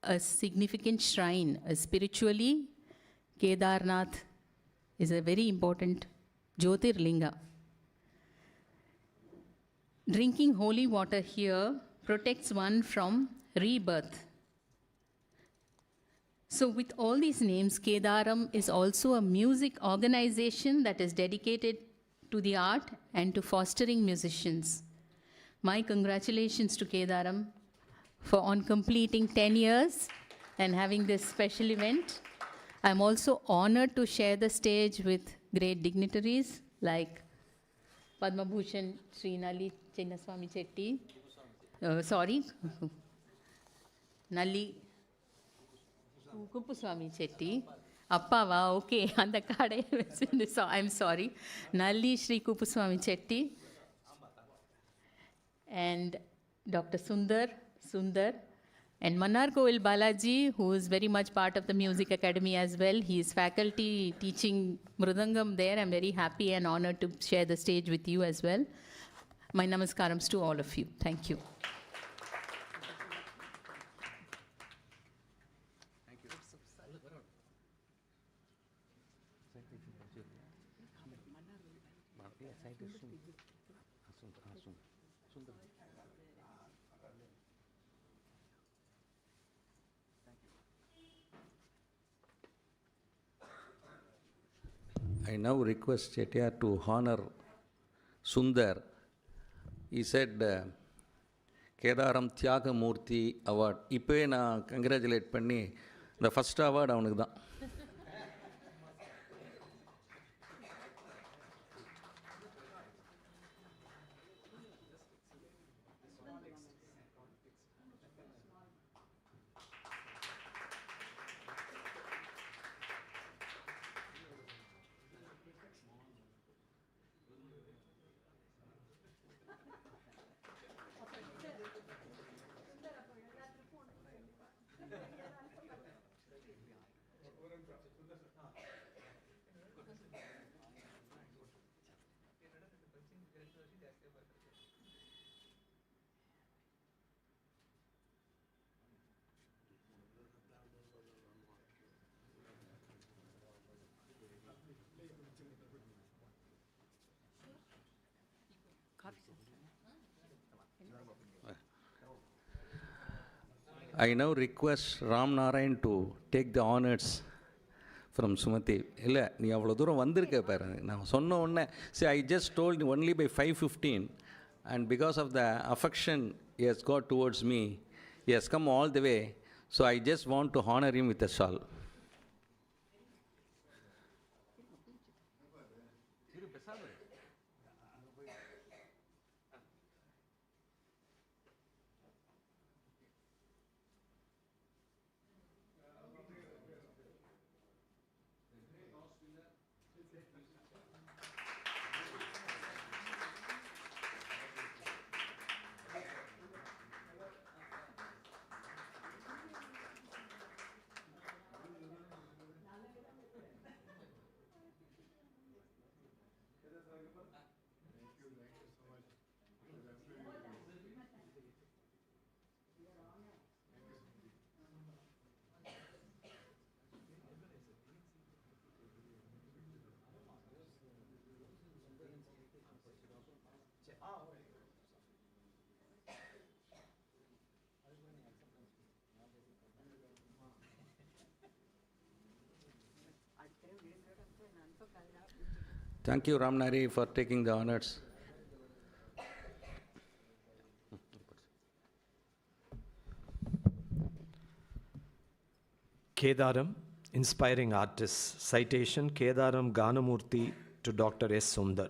a significant shrine. Spiritually, Kedarnath is a very important Jyotirlinga. Drinking holy water here protects one from rebirth. So with all these names, Kedaram is also a music organization that is dedicated to the art and to fostering musicians. My congratulations to Kedaram for on completing 10 years and having this special event. I'm also honored to share the stage with great dignitaries like Padma Bhushan Sri Nalli Chinnaswamy Chetty. Nalli Kuppuswamy Chetty. Appava, okay, and the card I'm sorry. Nalli Sri Kuppuswamy Chetty. And Dr. Sunder, and Manar Koil Balaji, who is very much part of the Music Academy as well. He is faculty teaching Mridangam there. I'm very happy and honored to share the stage with you as well. My namaskarams to all of you. Thank you. I now request Chettiar to honor Sunder. He said, Kedaram Ganamurthy Award. இப்போவே நான் congratulate பண்ணி இந்த first award அவனுக்கு தான். I now request Ram Narayan to take the honors from Sumati. இல்லை நீ அவ்வளோ தூரம் வந்திருக்க பாரு, நான் சொன்ன உடனே see I just told you only by 5:15 and because of the affection he has got towards me, he has come all the way, so I just want to honor him with a shawl. Thank you, Ram Nari, for taking the honors. Kedaram, inspiring artists. Citation, Kedaram Ganamurthy to Dr. S. Sunder.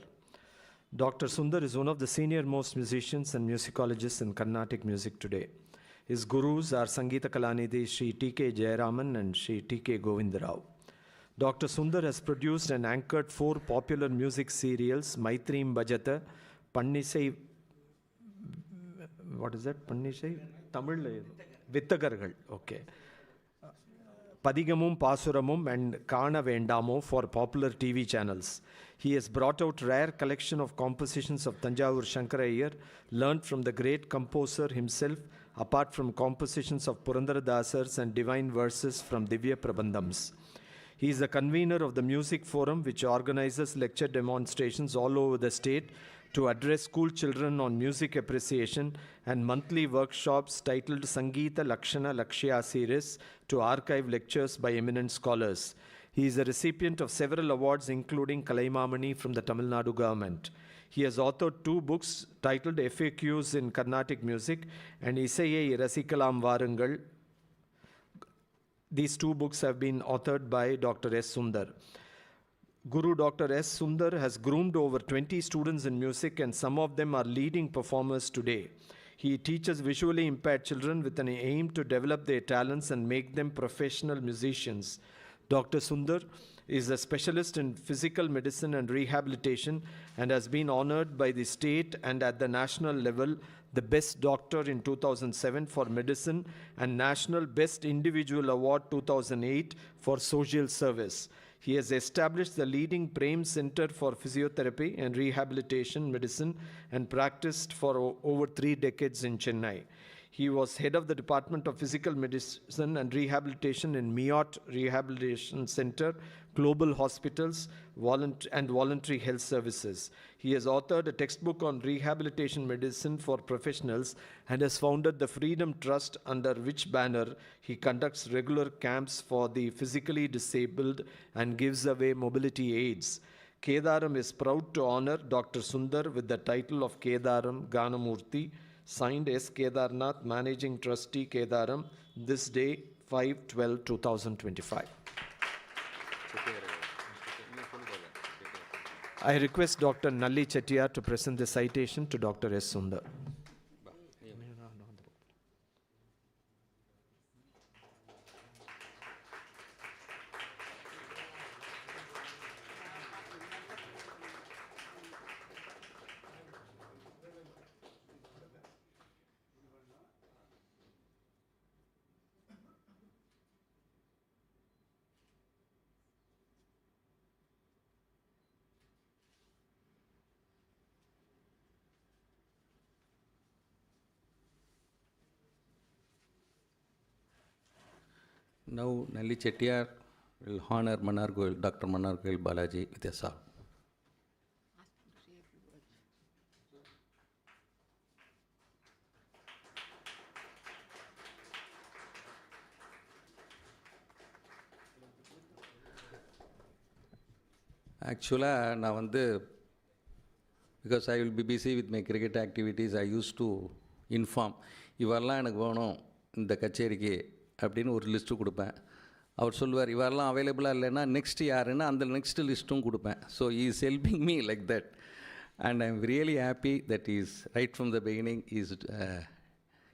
Dr. Sunder is one of the senior most musicians and musicologists in Carnatic music today. His gurus are Sangeeta Kalanidhi Sri T.K. Jayaraman and Sri T.K. Govindarao. Dr. Sunder has produced and anchored 4 popular music serials, Maitreem Bhajata, Pannisai, what is that? Pannisai? Tamil? Vittagargal, okay. Padigamum Pasuramum and Kana Vendamo for popular TV channels. He has brought out rare collection of compositions of Tanjavur Shankarayar, learnt from the great composer himself, apart from compositions of Purandaradasars and divine verses from Divya Prabandhams. He is the convener of the Music Forum, which organizes lecture demonstrations all over the state to address school children on music appreciation, and monthly workshops titled Sangeeta Lakshana Lakshya series to archive lectures by eminent scholars. He is a recipient of several awards, including Kalaimamani from the Tamil Nadu government. He has authored 2 books titled FAQs in Carnatic Music and Isai Rasikas Varangal. These 2 books have been authored by Dr. S. Sunder. Guru Dr. S. Sunder has groomed over 20 students in music, and some of them are leading performers today. He teaches visually impaired children with an aim to develop their talents and make them professional musicians. Dr. Sunder is a specialist in physical medicine and rehabilitation and has been honored by the state and at the national level the Best Doctor in 2007 for Medicine and National Best Individual Award 2008 for Social Service. He has established the leading Prem Center for Physiotherapy and Rehabilitation Medicine and practiced for over 3 decades in Chennai. He was head of the Department of Physical Medicine and Rehabilitation in MIOT Rehabilitation Center, Global Hospitals, and Voluntary Health Services. He has authored a textbook on rehabilitation medicine for professionals and has founded the Freedom Trust, under which banner he conducts regular camps for the physically disabled and gives away mobility aids. Kedaram is proud to honor Dr. Sunder with the title of Kedaram Ganamurthy, signed S. Kedarnath, Managing Trustee Kedaram, this day 5/12/2025. I request Dr. Nalli Chettiar to present the citation to Dr. S. Sunder. Now, Nalli Chettiar will honor Manargoil, Dr. Manargoil Balaji with a song. ஆக்சுவலாக நான் வந்து because I will be busy with my cricket activities I use to inform இவரெல்லாம் எனக்கு வேணும் இந்த கச்சேரிக்கு அப்படின்னு ஒரு லிஸ்ட்டு கொடுப்பேன். அவர் சொல்லுவார் இவரெல்லாம் அவைலபிளாக இல்லைன்னா நெக்ஸ்ட் யாருன்னா அந்த நெக்ஸ்ட் லிஸ்ட்டும் கொடுப்பேன். So he is helping me like that and I am really happy that he is right from the beginning he is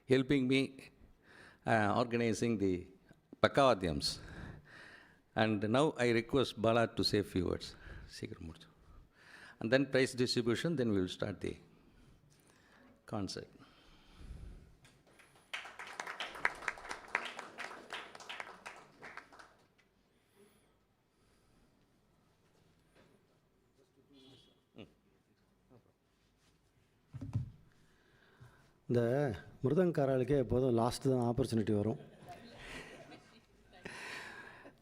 helping me organizing the Pakavadyams. And now I request Bala to say a few words. And then prize distribution, then we will start the concert. இந்த மிருதங்காரர்களுக்கே எப்போதும் last தான் opportunity வரும்.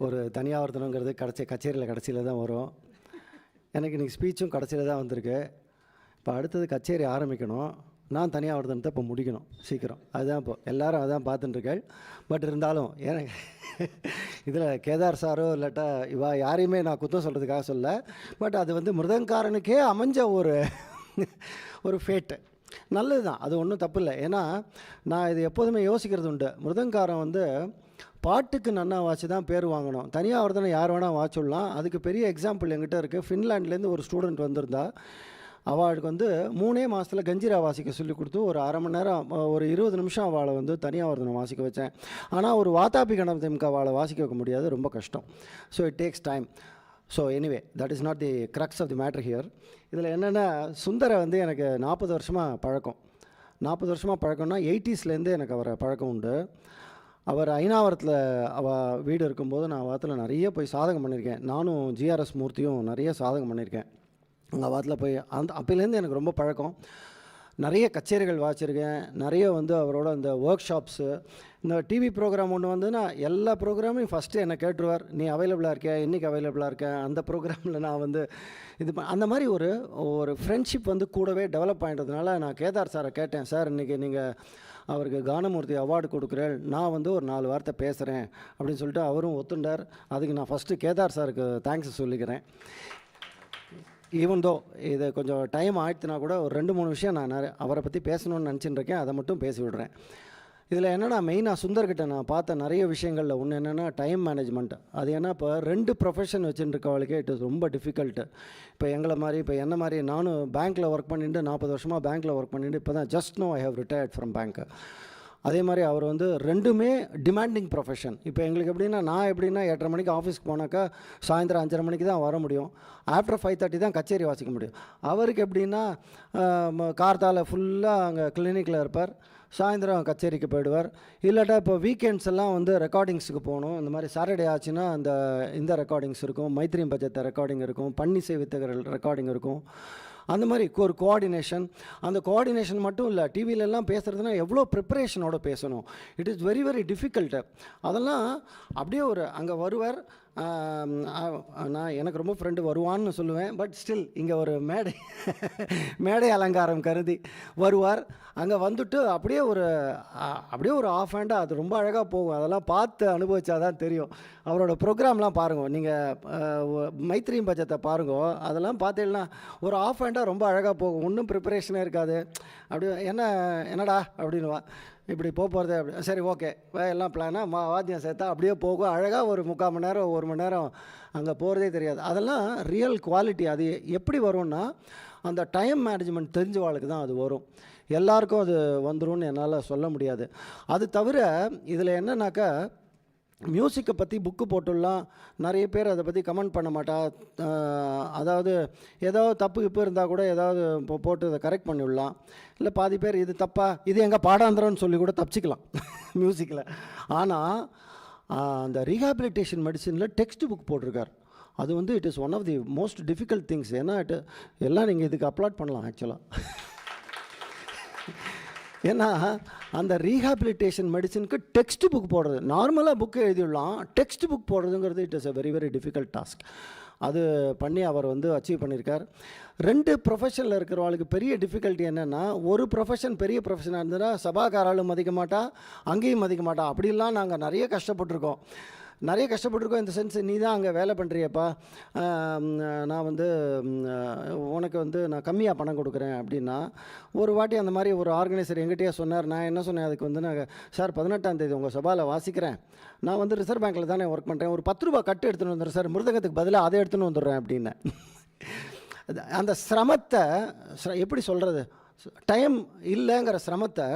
ஒரு தனியாவர்த்தனங்கிறது கச்சேரியில் தான் வரும். எனக்கு இன்றைக்கி ஸ்பீச்சும் கடைசியில் தான் வந்திருக்கு. இப்போ அடுத்தது கச்சேரி ஆரம்பிக்கணும். நான் தனியாவர்த்தனத்தை இப்போ முடிக்கணும் சீக்கிரம். அதுதான் இப்போ எல்லோரும் அதான் பார்த்துட்டுருக்கேன். பட் இருந்தாலும் எனக்கு இதில் கேதார் சாரோ இல்லாட்டா யாரையுமே நான் குத்தம் சொல்கிறதுக்காக சொல்ல. பட் அது வந்து மிருதங்காரனுக்கே அமைஞ்ச ஒரு ஃபேட்டு. நல்லது தான், அது ஒன்றும் தப்பு இல்லை. ஏன்னா நான் இது எப்போதுமே யோசிக்கிறது உண்டு. மிருதங்காரன் வந்து பாட்டுக்கு நன்னா வாட்சி தான் பேர் வாங்கணும். தனியாக ஒருத்தனை யார் வேணால் வாட்சிடலாம். அதுக்கு பெரிய எக்ஸாம்பிள் என்கிட்ட இருக்குது. ஃபின்லாண்ட்லேருந்து ஒரு ஸ்டூடெண்ட் வந்திருந்தா. அவளுக்கு வந்து 3 மாதத்தில் கஞ்சிரா வாசிக்க சொல்லி கொடுத்து ஒரு அரை மணி நேரம் ஒரு 20 நிமிஷம் அவளை வந்து தனியாக ஒருத்தனை வாசிக்க வச்சேன். ஆனால் ஒரு வாத்தாபி கணபதிமுக அவளை வாசிக்க வைக்க முடியாது, ரொம்ப கஷ்டம். So it takes time. So anyway that is not the crux of the matter here. இதில் என்னென்னா சுந்தரை வந்து எனக்கு 40 வருஷமாக பழக்கம். 40 வருஷமாக பழக்கம்னா 80ஸ்லேருந்து எனக்கு அவரை பழக்கம் உண்டு. அவர் ஐநாவரத்தில் அவள் வீடு இருக்கும்போது நான் வாரத்தில் நிறைய போய் சாதகம் பண்ணியிருக்கேன். நானும் ஜிஆர்எஸ் மூர்த்தியும் நிறைய சாதகம் பண்ணியிருக்கேன். அங்கே வாரத்தில் போய் அப்போலேருந்து எனக்கு ரொம்ப பழக்கம். நிறைய கச்சேரிகள் வாசிச்சிருக்கேன். நிறைய வந்து அவரோட இந்த ஒர்க் ஷாப்ஸு, இந்த டிவி ப்ரோக்ராம் ஒன்று வந்ததுன்னா எல்லா ப்ரோக்ராமையும் ஃபஸ்ட்டு என்னை கேட்டுருவார். நீ அவைலபிளாக இருக்க, என்றைக்கு அவைலபிளாக இருக்கேன், அந்த ப்ரோக்ராமில் நான் வந்து அந்த மாதிரி ஒரு ஃப்ரெண்ட்ஷிப் வந்து கூடவே டெவலப் ஆகின்றதுனால நான் கேதார் சாரை கேட்டேன், சார் இன்றைக்கி நீங்கள் அவருக்கு கானமூர்த்தி அவார்டு கொடுக்குறேன், நான் வந்து ஒரு 4 வார்த்தை பேசுகிறேன் அப்படின்னு சொல்லிட்டு அவரும் ஒத்துண்டார். அதுக்கு நான் ஃபஸ்ட்டு கேதார் சாருக்கு தேங்க்ஸ் சொல்லிக்கிறேன். ஈவன் தோ இது கொஞ்சம் டைம் ஆயிடுச்சுனா கூட ஒரு 2-3 விஷயம் நான் அவரை பற்றி பேசணும்னு நினச்சிட்டு இருக்கேன். அதை மட்டும் பேசி விடுறேன். இதில் என்னென்னா மெயினாக சுந்தர்கிட்ட நான் பார்த்த நிறைய விஷயங்களில் ஒன்று என்னென்னா டைம் மேனேஜ்மெண்ட். அது ஏன்னா இப்போ 2 ப்ரொஃபஷன் வச்சுருக்கவளுக்கே இட் இஸ் ரொம்ப டிஃபிகல்ட்டு. இப்போ எங்களை மாதிரி இப்போ என்ன மாதிரி நானும் பேங்க்கில் ஒர்க் பண்ணிட்டு 40 வருஷமாக பேங்க்கில் ஒர்க் பண்ணிட்டு இப்போ தான் just no I have retired from bank. அதே மாதிரி அவர் வந்து 2மே டிமாண்டிங் ப்ரொஃபஷன். இப்போ எங்களுக்கு எப்படின்னா நான் எப்படின்னா 8:30 மணிக்கு ஆஃபீஸ்க்கு போனாக்கா சாயந்தரம் 5:30 மணிக்கு தான் வர முடியும். ஆஃப்டர் 5:30 தான் கச்சேரி வாசிக்க முடியும். அவருக்கு எப்படின்னா கார்த்தால ஃபுல்லாக அங்கே கிளினிக்கில் இருப்பார், சாயந்தரம் கச்சேரிக்கு போயிடுவார். இல்லாட்டா இப்போ வீக்கெண்ட்ஸ் எல்லாம் வந்து ரெக்கார்டிங்ஸுக்கு போகணும். இந்த மாதிரி சாட்டர்டே ஆச்சுன்னா இந்த ரெக்கார்டிங்ஸ் இருக்கும், மைத்ரியம் பட்ஜெட் ரெக்கார்டிங் இருக்கும், பன்னிசை வித்தகர்கள் ரெக்கார்டிங் இருக்கும். அந்த மாதிரி ஒரு கோஆர்டினேஷன். அந்த கோஆர்டினேஷன் மட்டும் இல்லை, டிவிலெல்லாம் பேசுகிறதுனா எவ்வளோ ப்ரிப்பரேஷனோட பேசணும். It is very very difficult. அதெல்லாம் அப்படியே அங்கே வருவார். நான் எனக்கு ரொம்ப ஃப்ரெண்டு வருவான்னு சொல்லுவேன். பட் ஸ்டில் இங்கே ஒரு மேடை அலங்காரம் கருதி வருவார். அங்கே வந்துட்டு அப்படியே ஒரு ஆஃப் ஹேண்டாக அது ரொம்ப அழகாக போகும். அதெல்லாம் பார்த்து அனுபவிச்சா தான் தெரியும். அவரோட ப்ரோக்ராம்லாம் பாருங்க, நீங்கள் மைத்ரியம் பட்ஜெட்டை பாருங்க, அதெல்லாம் பார்த்தீங்கன்னா ஒரு ஆஃப் ஹேண்டாக ரொம்ப அழகாக போகும். ஒன்றும் ப்ரிப்பரேஷனே இருக்காது. அப்படி என்னடா அப்படின்வா, இப்படி போகிறது அப்படி சரி ஓகே எல்லாம் பிளானாக வாத்தியம் சேர்த்தா அப்படியே போகும். அழகாக ஒரு 3/4 மணி நேரம் 1 மணி நேரம் அங்கே போகிறதே தெரியாது. அதெல்லாம் ரியல் குவாலிட்டி. அது எப்படி வரும்னா அந்த டைம் மேனேஜ்மெண்ட் தெரிஞ்சவாளுக்கு தான் அது வரும். எல்லாருக்கும் அது வந்துரும்னு என்னால் சொல்ல முடியாது. அது தவிர இதில் என்னன்னாக்கா மியூசிக்கை பற்றி புக்கு போட்டுடலாம். நிறைய பேர் அதை பற்றி கமெண்ட் பண்ண மாட்டா. அதாவது ஏதாவது தப்பு இப்போ இருந்தால் கூட ஏதாவது போட்டு அதை கரெக்ட் பண்ணிவிடலாம். இல்லை பாதி பேர் இது தப்பா, இது எங்கள் பாடாந்திரம்னு சொல்லி கூட தப்பிச்சிக்கலாம் மியூசிக்கில். ஆனால் அந்த ரீஹாபிலிட்டேஷன் மெடிசனில் டெக்ஸ்ட் புக் போட்டிருக்கார். அது வந்து it is one of the most difficult things. ஏன்னா எல்லாம் நீங்கள் இதுக்கு அப்லோட் பண்ணலாம் ஆக்சுவலாக. ஏன்னா அந்த ரீஹாபிலிட்டேஷன் மெடிசனுக்கு டெக்ஸ்ட் புக் போடுறது, நார்மலாக புக்கு எழுதிடலாம், டெக்ஸ்ட் புக் போடுறதுங்கிறது it is a very very difficult task. அது பண்ணி அவர் வந்து அச்சீவ் பண்ணியிருக்கார். 2 ப்ரொஃபஷனில் இருக்கிறவங்களுக்கு பெரிய டிஃபிகல்ட்டி என்னென்னா, ஒரு ப்ரொஃபஷன் பெரிய ப்ரொஃபஷனாக இருந்ததுன்னா சபாக்காராலும் மதிக்க மாட்டா, அங்கேயும் மதிக்க மாட்டா. அப்படிலாம் நாங்கள் நிறைய கஷ்டப்பட்டுருக்கோம். நிறைய கஷ்டப்பட்டுருக்கோம். இந்த சென்ஸ் நீ தான் அங்கே வேலை பண்ணுறியப்பா, நான் வந்து உனக்கு வந்து நான் கம்மியாக பணம் கொடுக்குறேன் அப்படின்னா. ஒரு வாட்டி அந்த மாதிரி ஒரு ஆர்கனைசர் எங்கிட்டயே சொன்னார். நான் என்ன சொன்னேன் அதுக்கு வந்து, நான் சார் 18ஆம் தேதி உங்கள் சபாவில் வாசிக்கிறேன், நான் வந்து ரிசர்வ் பேங்க்கில் தானே ஒர்க் பண்ணுறேன், ஒரு 10 ரூபா கட்டு எடுத்துன்னு வந்துடுறேன் சார், மிருதங்கத்துக்கு பதிலாக அதை எடுத்துன்னு வந்துடுறேன் அப்படின்னேன். அந்த சிரமத்தை எப்படி சொல்கிறது, டைம் இல்லைங்கிற சிரமத்தை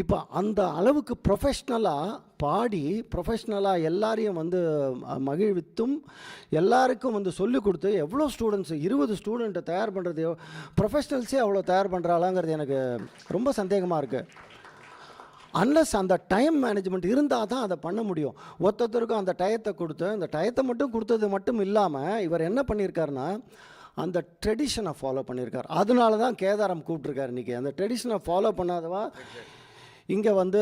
இப்போ அந்த அளவுக்கு ப்ரொஃபஷ்னலாக பாடி, ப்ரொஃபஷ்னலாக எல்லாரையும் வந்து மகிழ்வித்தும் எல்லாருக்கும் வந்து சொல்லிக் கொடுத்து, எவ்வளோ ஸ்டூடெண்ட்ஸு 20 ஸ்டூடெண்ட்டை தயார் பண்ணுறது, ப்ரொஃபஷ்னல்ஸே அவ்வளோ தயார் பண்ணுறாளாங்கிறது எனக்கு ரொம்ப சந்தேகமாக இருக்குது. அன்லஸ் அந்த டைம் மேனேஜ்மெண்ட் இருந்தால் தான் அதை பண்ண முடியும். ஒருத்தருக்கும் அந்த டயத்தை கொடுத்து, அந்த டயத்தை மட்டும் கொடுத்தது மட்டும் இல்லாமல் இவர் என்ன பண்ணியிருக்காருன்னா அந்த ட்ரெடிஷனை ஃபாலோ பண்ணியிருக்கார். அதனால தான் கேதாரம் கூப்பிட்ருக்காரு இன்றைக்கி. அந்த ட்ரெடிஷனை ஃபாலோ பண்ணாதவா இங்கே வந்து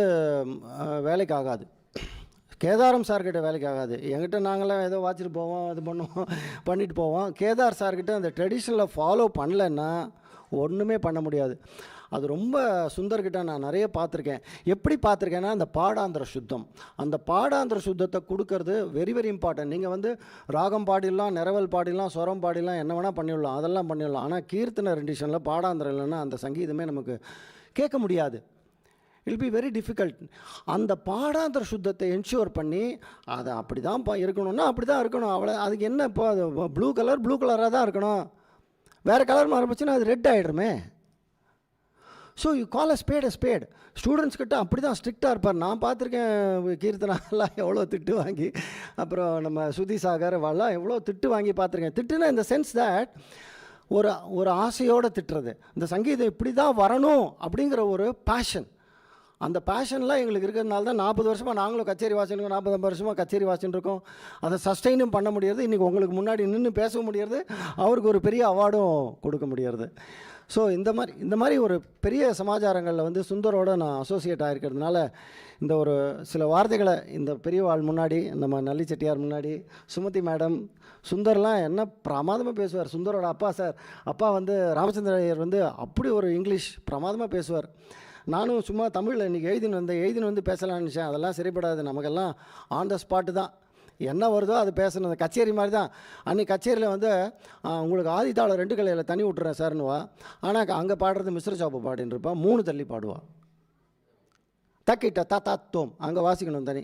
வேலைக்கு ஆகாது. கேதாரம் சார்கிட்ட வேலைக்கு ஆகாது. என்கிட்ட நாங்களாம் ஏதோ வாச்சிட்டு போவோம், அது பண்ணுவோம், பண்ணிட்டு போவோம். கேதார் சார்கிட்ட அந்த ட்ரெடிஷனில் ஃபாலோ பண்ணலைன்னா ஒன்றுமே பண்ண முடியாது. அது ரொம்ப சுந்தர்கிட்ட நான் நிறைய பார்த்துருக்கேன். எப்படி பார்த்துருக்கேன்னா, அந்த பாடாந்திர சுத்தம், அந்த பாடாந்திர சுத்தத்தை கொடுக்கறது வெரி வெரி இம்பார்ட்டன்ட். நீங்கள் வந்து ராகம் பாடிடலாம், நிரவல் பாடிடலாம், ஸ்வரம் பாடிடலாம், என்ன வேணால் பண்ணிடலாம், அதெல்லாம் பண்ணிடலாம். ஆனால் கீர்த்தனை ரெண்டிஷனில் பாடாந்திரம் இல்லைன்னா அந்த சங்கீதமே நமக்கு கேட்க முடியாது. இல் பி வெரி டிஃபிகல்ட். அந்த பாடாந்திர சுத்தத்தை என்ஷூர் பண்ணி அதை அப்படி தான் இருக்கணும்னா அப்படி தான் இருக்கணும். அவ்வளோ அதுக்கு என்ன இப்போ, அது ப்ளூ கலராக தான் இருக்கணும். வேறு கலர் மாறிச்சுன்னா அது ரெட் ஆகிடுமே. So you call a spade. Students கிட்ட அப்படி தான் ஸ்ட்ரிக்டாக இருப்பார். நான் பார்த்துருக்கேன் கீர்த்தனாலாம் எவ்வளோ திட்டு வாங்கி, அப்புறம் நம்ம சுதி சாகர் வாலாம் எவ்வளோ திட்டு வாங்கி பார்த்துருக்கேன். திட்டுனா இந்த சென்ஸ் தட் ஒரு ஆசையோடு திட்டுறது. இந்த சங்கீதம் இப்படி தான் வரணும் அப்படிங்கிற ஒரு பேஷன். அந்த பேஷன்லாம் எங்களுக்கு இருக்கிறதுனால தான் 40 வருஷமாக நாங்களும் கச்சேரி வாசிச்சிருக்கோம், 40 வருஷமாக கச்சேரி வாசிச்சுட்டு இருக்கோம். அதை சஸ்டெயினும் பண்ண முடியாது. இன்றைக்கி உங்களுக்கு முன்னாடி நின்று பேச முடியாது, அவருக்கு ஒரு பெரிய அவார்டும் கொடுக்க முடியாது. ஸோ இந்த மாதிரி ஒரு பெரிய சமாச்சாரங்களில் வந்து சுந்தரோடு நான் அசோசியேட் ஆகிருக்கிறதுனால இந்த ஒரு சில வார்த்தைகளை இந்த பெரியவாள் முன்னாடி, நம்ம நல்லி செட்டியார் முன்னாடி, சுமதி மேடம், சுந்தர்லாம் என்ன பிரமாதமாக பேசுவார். சுந்தரோட அப்பா சார், அப்பா வந்து ராமச்சந்திர ஐயர் வந்து அப்படி ஒரு இங்கிலீஷ் பிரமாதமாக பேசுவார். நானும் சும்மா தமிழில் இன்றைக்கி எழுதின்னு வந்து பேசலாம்னு நினச்சேன். அதெல்லாம் சரிப்படாது, நமக்கெல்லாம் ஆன் த ஸ்பாட்டு தான், என்ன வருதோ அது பேசணும். அந்த கச்சேரி மாதிரி தான். அன்றைக்கி கச்சேரியில் வந்து உங்களுக்கு ஆதித்தாளம் 2 கலையில் தண்ணி விட்டுறேன் சார்னுவா, ஆனால் அங்கே பாடுறது மிஸ்ர சாப்பு பாடின்னு இருப்பான், 3 தள்ளி பாடுவா. தக்கிட்ட தத்தோம் அங்கே வாசிக்கணும் தனி.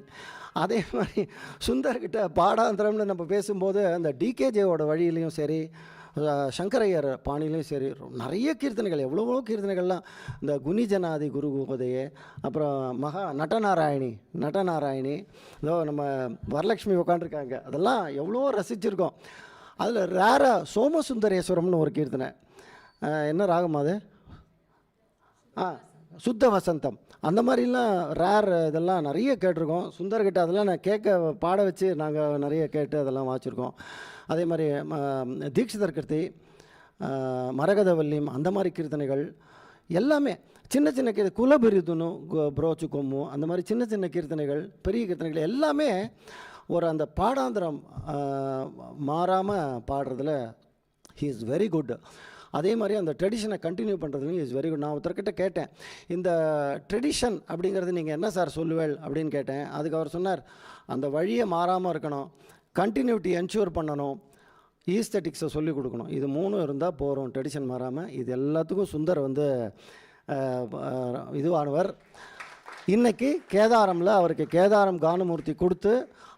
அதே மாதிரி சுந்தர்கிட்ட பாடாந்திரம்னு நம்ம பேசும்போது அந்த டிகேஜேவோட வழியிலையும் சரி, சங்கரையர் பாணிலையும் சரி, நிறைய கீர்த்தனைகள், எவ்வளவோ கீர்த்தனைகள்லாம், இந்த குனிஜனாதி குரு கோதையே, அப்புறம் நட்டநாராயணி, இதோ நம்ம வரலட்சுமி உட்காந்துருக்காங்க, அதெல்லாம் எவ்வளோ ரசிச்சிருக்கோம். அதில் ரேராக சோமசுந்தரேஸ்வரம்னு ஒரு கீர்த்தனை, என்ன ராகம் அது, சுத்த வசந்தம், அந்த மாதிரிலாம் ரேர் இதெல்லாம் நிறைய கேட்டிருக்கோம். சுந்தர்கிட்ட அதெல்லாம் நான் பாட வச்சு நாங்கள் நிறைய கேட்டு அதெல்லாம் வாசிச்சிருக்கோம். அதே மாதிரி தீட்சிதர் கீர்த்தி, மரகதவல்லியம், அந்த மாதிரி கீர்த்தனைகள் எல்லாமே சின்ன சின்ன குலபிரிதுனு புரோச்சு கொம்மு, அந்த மாதிரி சின்ன சின்ன கீர்த்தனைகள், பெரிய கீர்த்தனைகள் எல்லாமே ஒரு அந்த பாடாந்திரம் மாறாமல் பாடுறதுல ஹீ இஸ் வெரி குட். அதே மாதிரி அந்த ட்ரெடிஷனை கண்டினியூ பண்ணுறதுலையும் இஸ் வெரி குட். நான் ஒருத்தர்கிட்ட கேட்டேன், இந்த ட்ரெடிஷன் அப்படிங்கிறது நீங்கள் என்ன சார் சொல்லுவேள் அப்படின்னு கேட்டேன். அதுக்கு அவர் சொன்னார், அந்த வழியை மாறாமல் இருக்கணும், கண்டினியூட்டி என்ஷூர் பண்ணணும், ஈஸ்தட்டிக்ஸை சொல்லிக் கொடுக்கணும். இது 3 இருந்தால் போகிறோம், ட்ரெடிஷன் மாறாமல். இது எல்லாத்துக்கும் சுந்தர் வந்து இதுவானவர். இன்றைக்கி கேதாரமில் அவருக்கு கேதாரம் கானமூர்த்தி கொடுத்து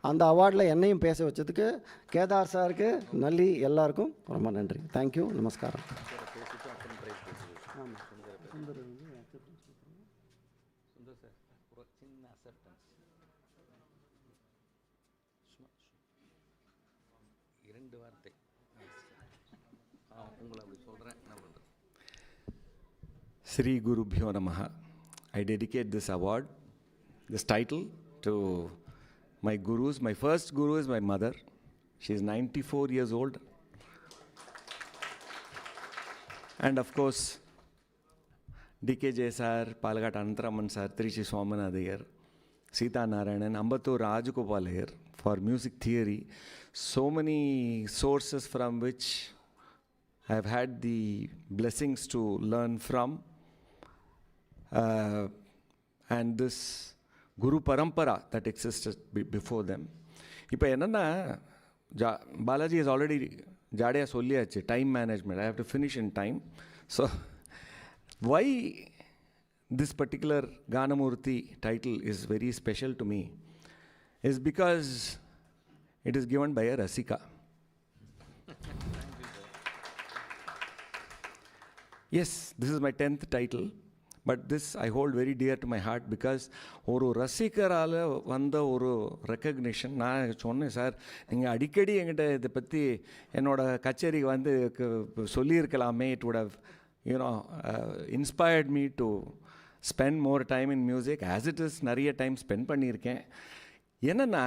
அந்த அவார்டில் என்னையும் பேச வச்சதுக்கு கேதார் சாருக்கு, நல்லி எல்லாருக்கும் ரொம்ப நன்றி. தேங்க்யூ, நமஸ்காரம். Sri Guru Bhyo Namaha. I dedicate this award, this title, to my gurus. My first guru is my mother. She is 94 years old. And of course, DKJ sir, Palagat Anantaraman sir, Trishi Swaminathan, Sita Narayanan, Ambattur Rajagopal here for music theory. So many sources from which I have had the blessings to learn from. And this Guru Parampara that existed before them. இப்போ என்னென்னா Balaji is already ஜாடையாக சொல்லியாச்சு, time management, I have to finish in time. So why this particular Ganamurthy title is very special to me is because it is given by a rasika. Yes, this is my 10th title, but this I hold very dear to my heart because ஒரு ரசிகரால் வந்த ஒரு recognition. நான் சொன்னேன், sir நீங்கள் அடிக்கடி என்கிட்ட இதை பற்றி என்னோடய கச்சேரிக்கு வந்து சொல்லியிருக்கலாமே, it would have inspired me to spend more time in music. As it is, நிறைய டைம் ஸ்பெண்ட் பண்ணியிருக்கேன். என்னென்னா,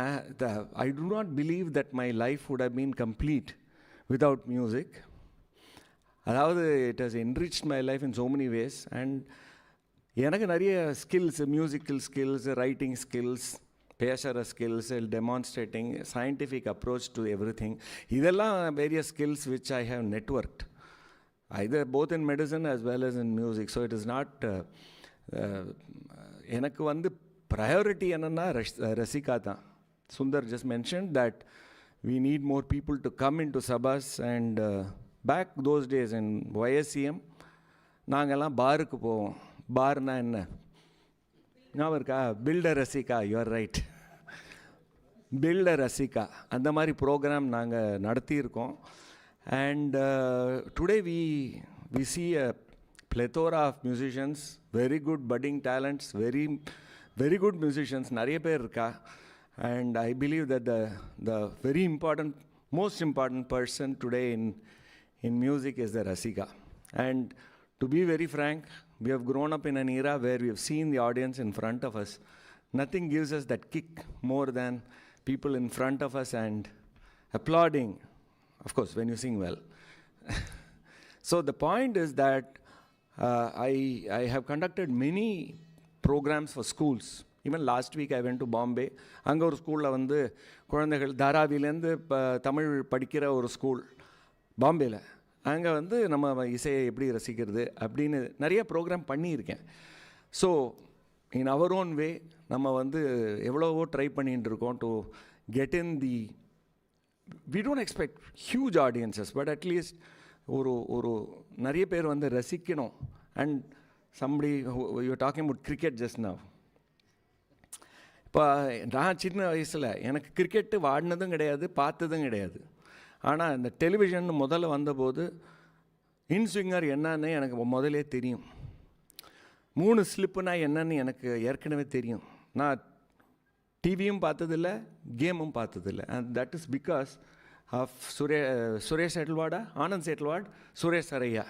I do not believe that my life would have been complete without music. அதாவது it has enriched my life in so many ways. And எனக்கு நிறைய skills, musical skills, writing skills, பேசுகிற skills, demonstrating, scientific approach to everything, இதெல்லாம் various skills which I have networked either both in medicine as well as in music. So it is not எனக்கு வந்து priority என்னென்னா ரசிகா தான். Sundar just mentioned that we need more people to come into sabas, and back those days in YSCM நாங்கள்லாம் பாருக்கு போவோம். பார்னா என்ன ஞாபகம் இருக்கா? Filter Rasika, you are right, filter Rasika, அந்த மாதிரி ப்ரோக்ராம் நாங்கள் நடத்தியிருக்கோம். And today we see a plethora of musicians, very good budding talents, very good musicians, நிறைய பேர் இருக்கா. And I believe that the very important, most important person today in music is the rasika. And to be very frank, we have grown up in an era where we have seen the audience in front of us. Nothing gives us that kick more than people in front of us and applauding, of course, when you sing well. So the point is that I have conducted many programs for schools. Even last week I went to Bombay. அங்கே ஒரு ஸ்கூலில் வந்து குழந்தைகள் தாராவிலேருந்து தமிழ் படிக்கிற ஒரு school பாம்பேயில், அங்கே வந்து நம்ம இசையை எப்படி ரசிக்கிறது அப்படின்னு நிறைய ப்ரோக்ராம் பண்ணியிருக்கேன். So in our own way நம்ம வந்து எவ்வளவோ ட்ரை பண்ணிகிட்டு இருக்கோம் to get in the, we don't expect huge audiences, but at least ஒரு நிறைய பேர் வந்து ரசிக்கணும். And somebody, you were talking about cricket just now. இப்போ நான் சின்ன வயசில் எனக்கு கிரிக்கெட்டு வாடினதும் கிடையாது, பார்த்ததும் கிடையாது. ஆனால் இந்த டெலிவிஷன் முதல்ல வந்தபோது இன்ஸ்விங்கர் என்னன்னு எனக்கு முதலே தெரியும். 3 ஸ்லிப்புனா என்னன்னு எனக்கு ஏற்கனவே தெரியும். நான் டிவியும் பார்த்ததில்லை, கேமும் பார்த்ததில்லை. And that is because of Suresh Setalvad, Anand Setalvad, Suresh Saraiya,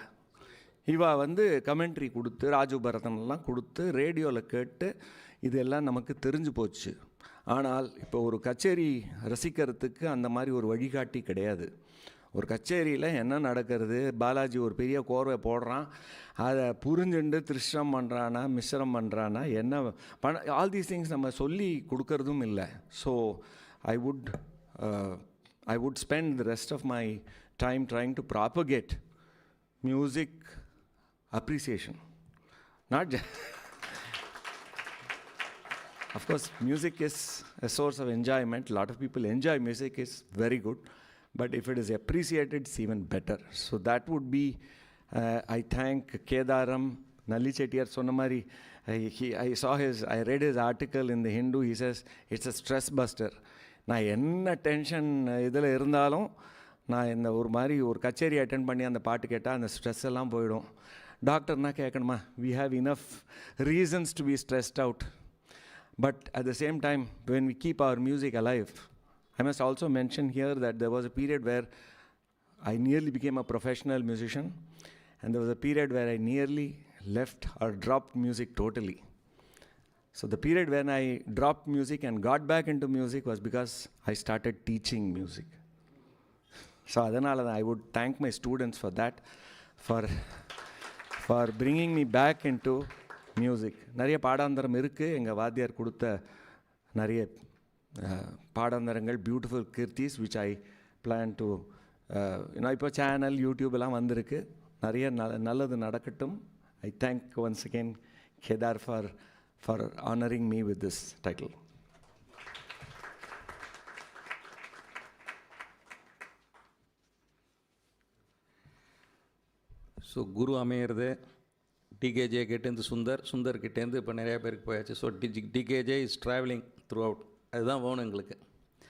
இவா வந்து கமெண்ட்ரி கொடுத்து, ராஜு பரதன்லாம் கொடுத்து, ரேடியோவில் கேட்டு இதெல்லாம் நமக்கு தெரிஞ்சு போச்சு. ஆனால் இப்போ ஒரு கச்சேரி ரசிக்கிறதுக்கு அந்த மாதிரி ஒரு வழிகாட்டி கிடையாது. ஒரு கச்சேரியில் என்ன நடக்கிறது, பாலாஜி ஒரு பெரிய கோர்வை போடுறான், அதை புரிஞ்சுண்டு திருஷ்டம் பண்ணுறானா மிஸ்ரம் பண்ணுறானா என்ன ஆல் தீஸ் திங்ஸ் நம்ம சொல்லி கொடுக்கறதும் இல்லை. So I would spend the rest of my time trying to propagate music appreciation. Not just of course, music is a source of enjoyment. A lot of people enjoy music, is very good. But if it is appreciated, it's even better. So that would be, I thank Kedaram, Nalli Chettiar Sonamari. I read his article in the Hindu. He says, it's a stress buster. நான் என்ன tension இதில் இருந்தாலும் நான் இந்த ஒரு மாதிரி ஒரு கச்சேரி அட்டென்ட் பண்ணி அந்த பாட்டு கேட்டால் அந்த ஸ்ட்ரெஸ் எல்லாம் போயிடும். டாக்டர்னா கேட்கணுமா, we have enough reasons to be stressed out. But at the same time, when we keep our music alive, I must also mention here that there was a period where I nearly became a professional musician, and there was a period where I nearly left or dropped music totally. So the period when I dropped music and got back into music was because I started teaching music. So adanal I would thank my students for that, for bringing me back into music. நிறைய பாடாந்தரம் இருக்குது, எங்கள் வாத்தியார் கொடுத்த நிறைய பாடாந்தரங்கள், beautiful kritis which I plan to இப்போ channel YouTube எல்லாம் வந்திருக்கு, நிறைய நல்லது நடக்கட்டும். I thank once again Kedar for honoring me with this title. So குரு அமையிறது டிகேஜே கிட்டேருந்து சுந்தர் கிட்டேருந்து இப்போ நிறையா பேருக்கு போயாச்சு. So TKJ is travelling throughout. அதுதான் வேணும் எங்களுக்கு.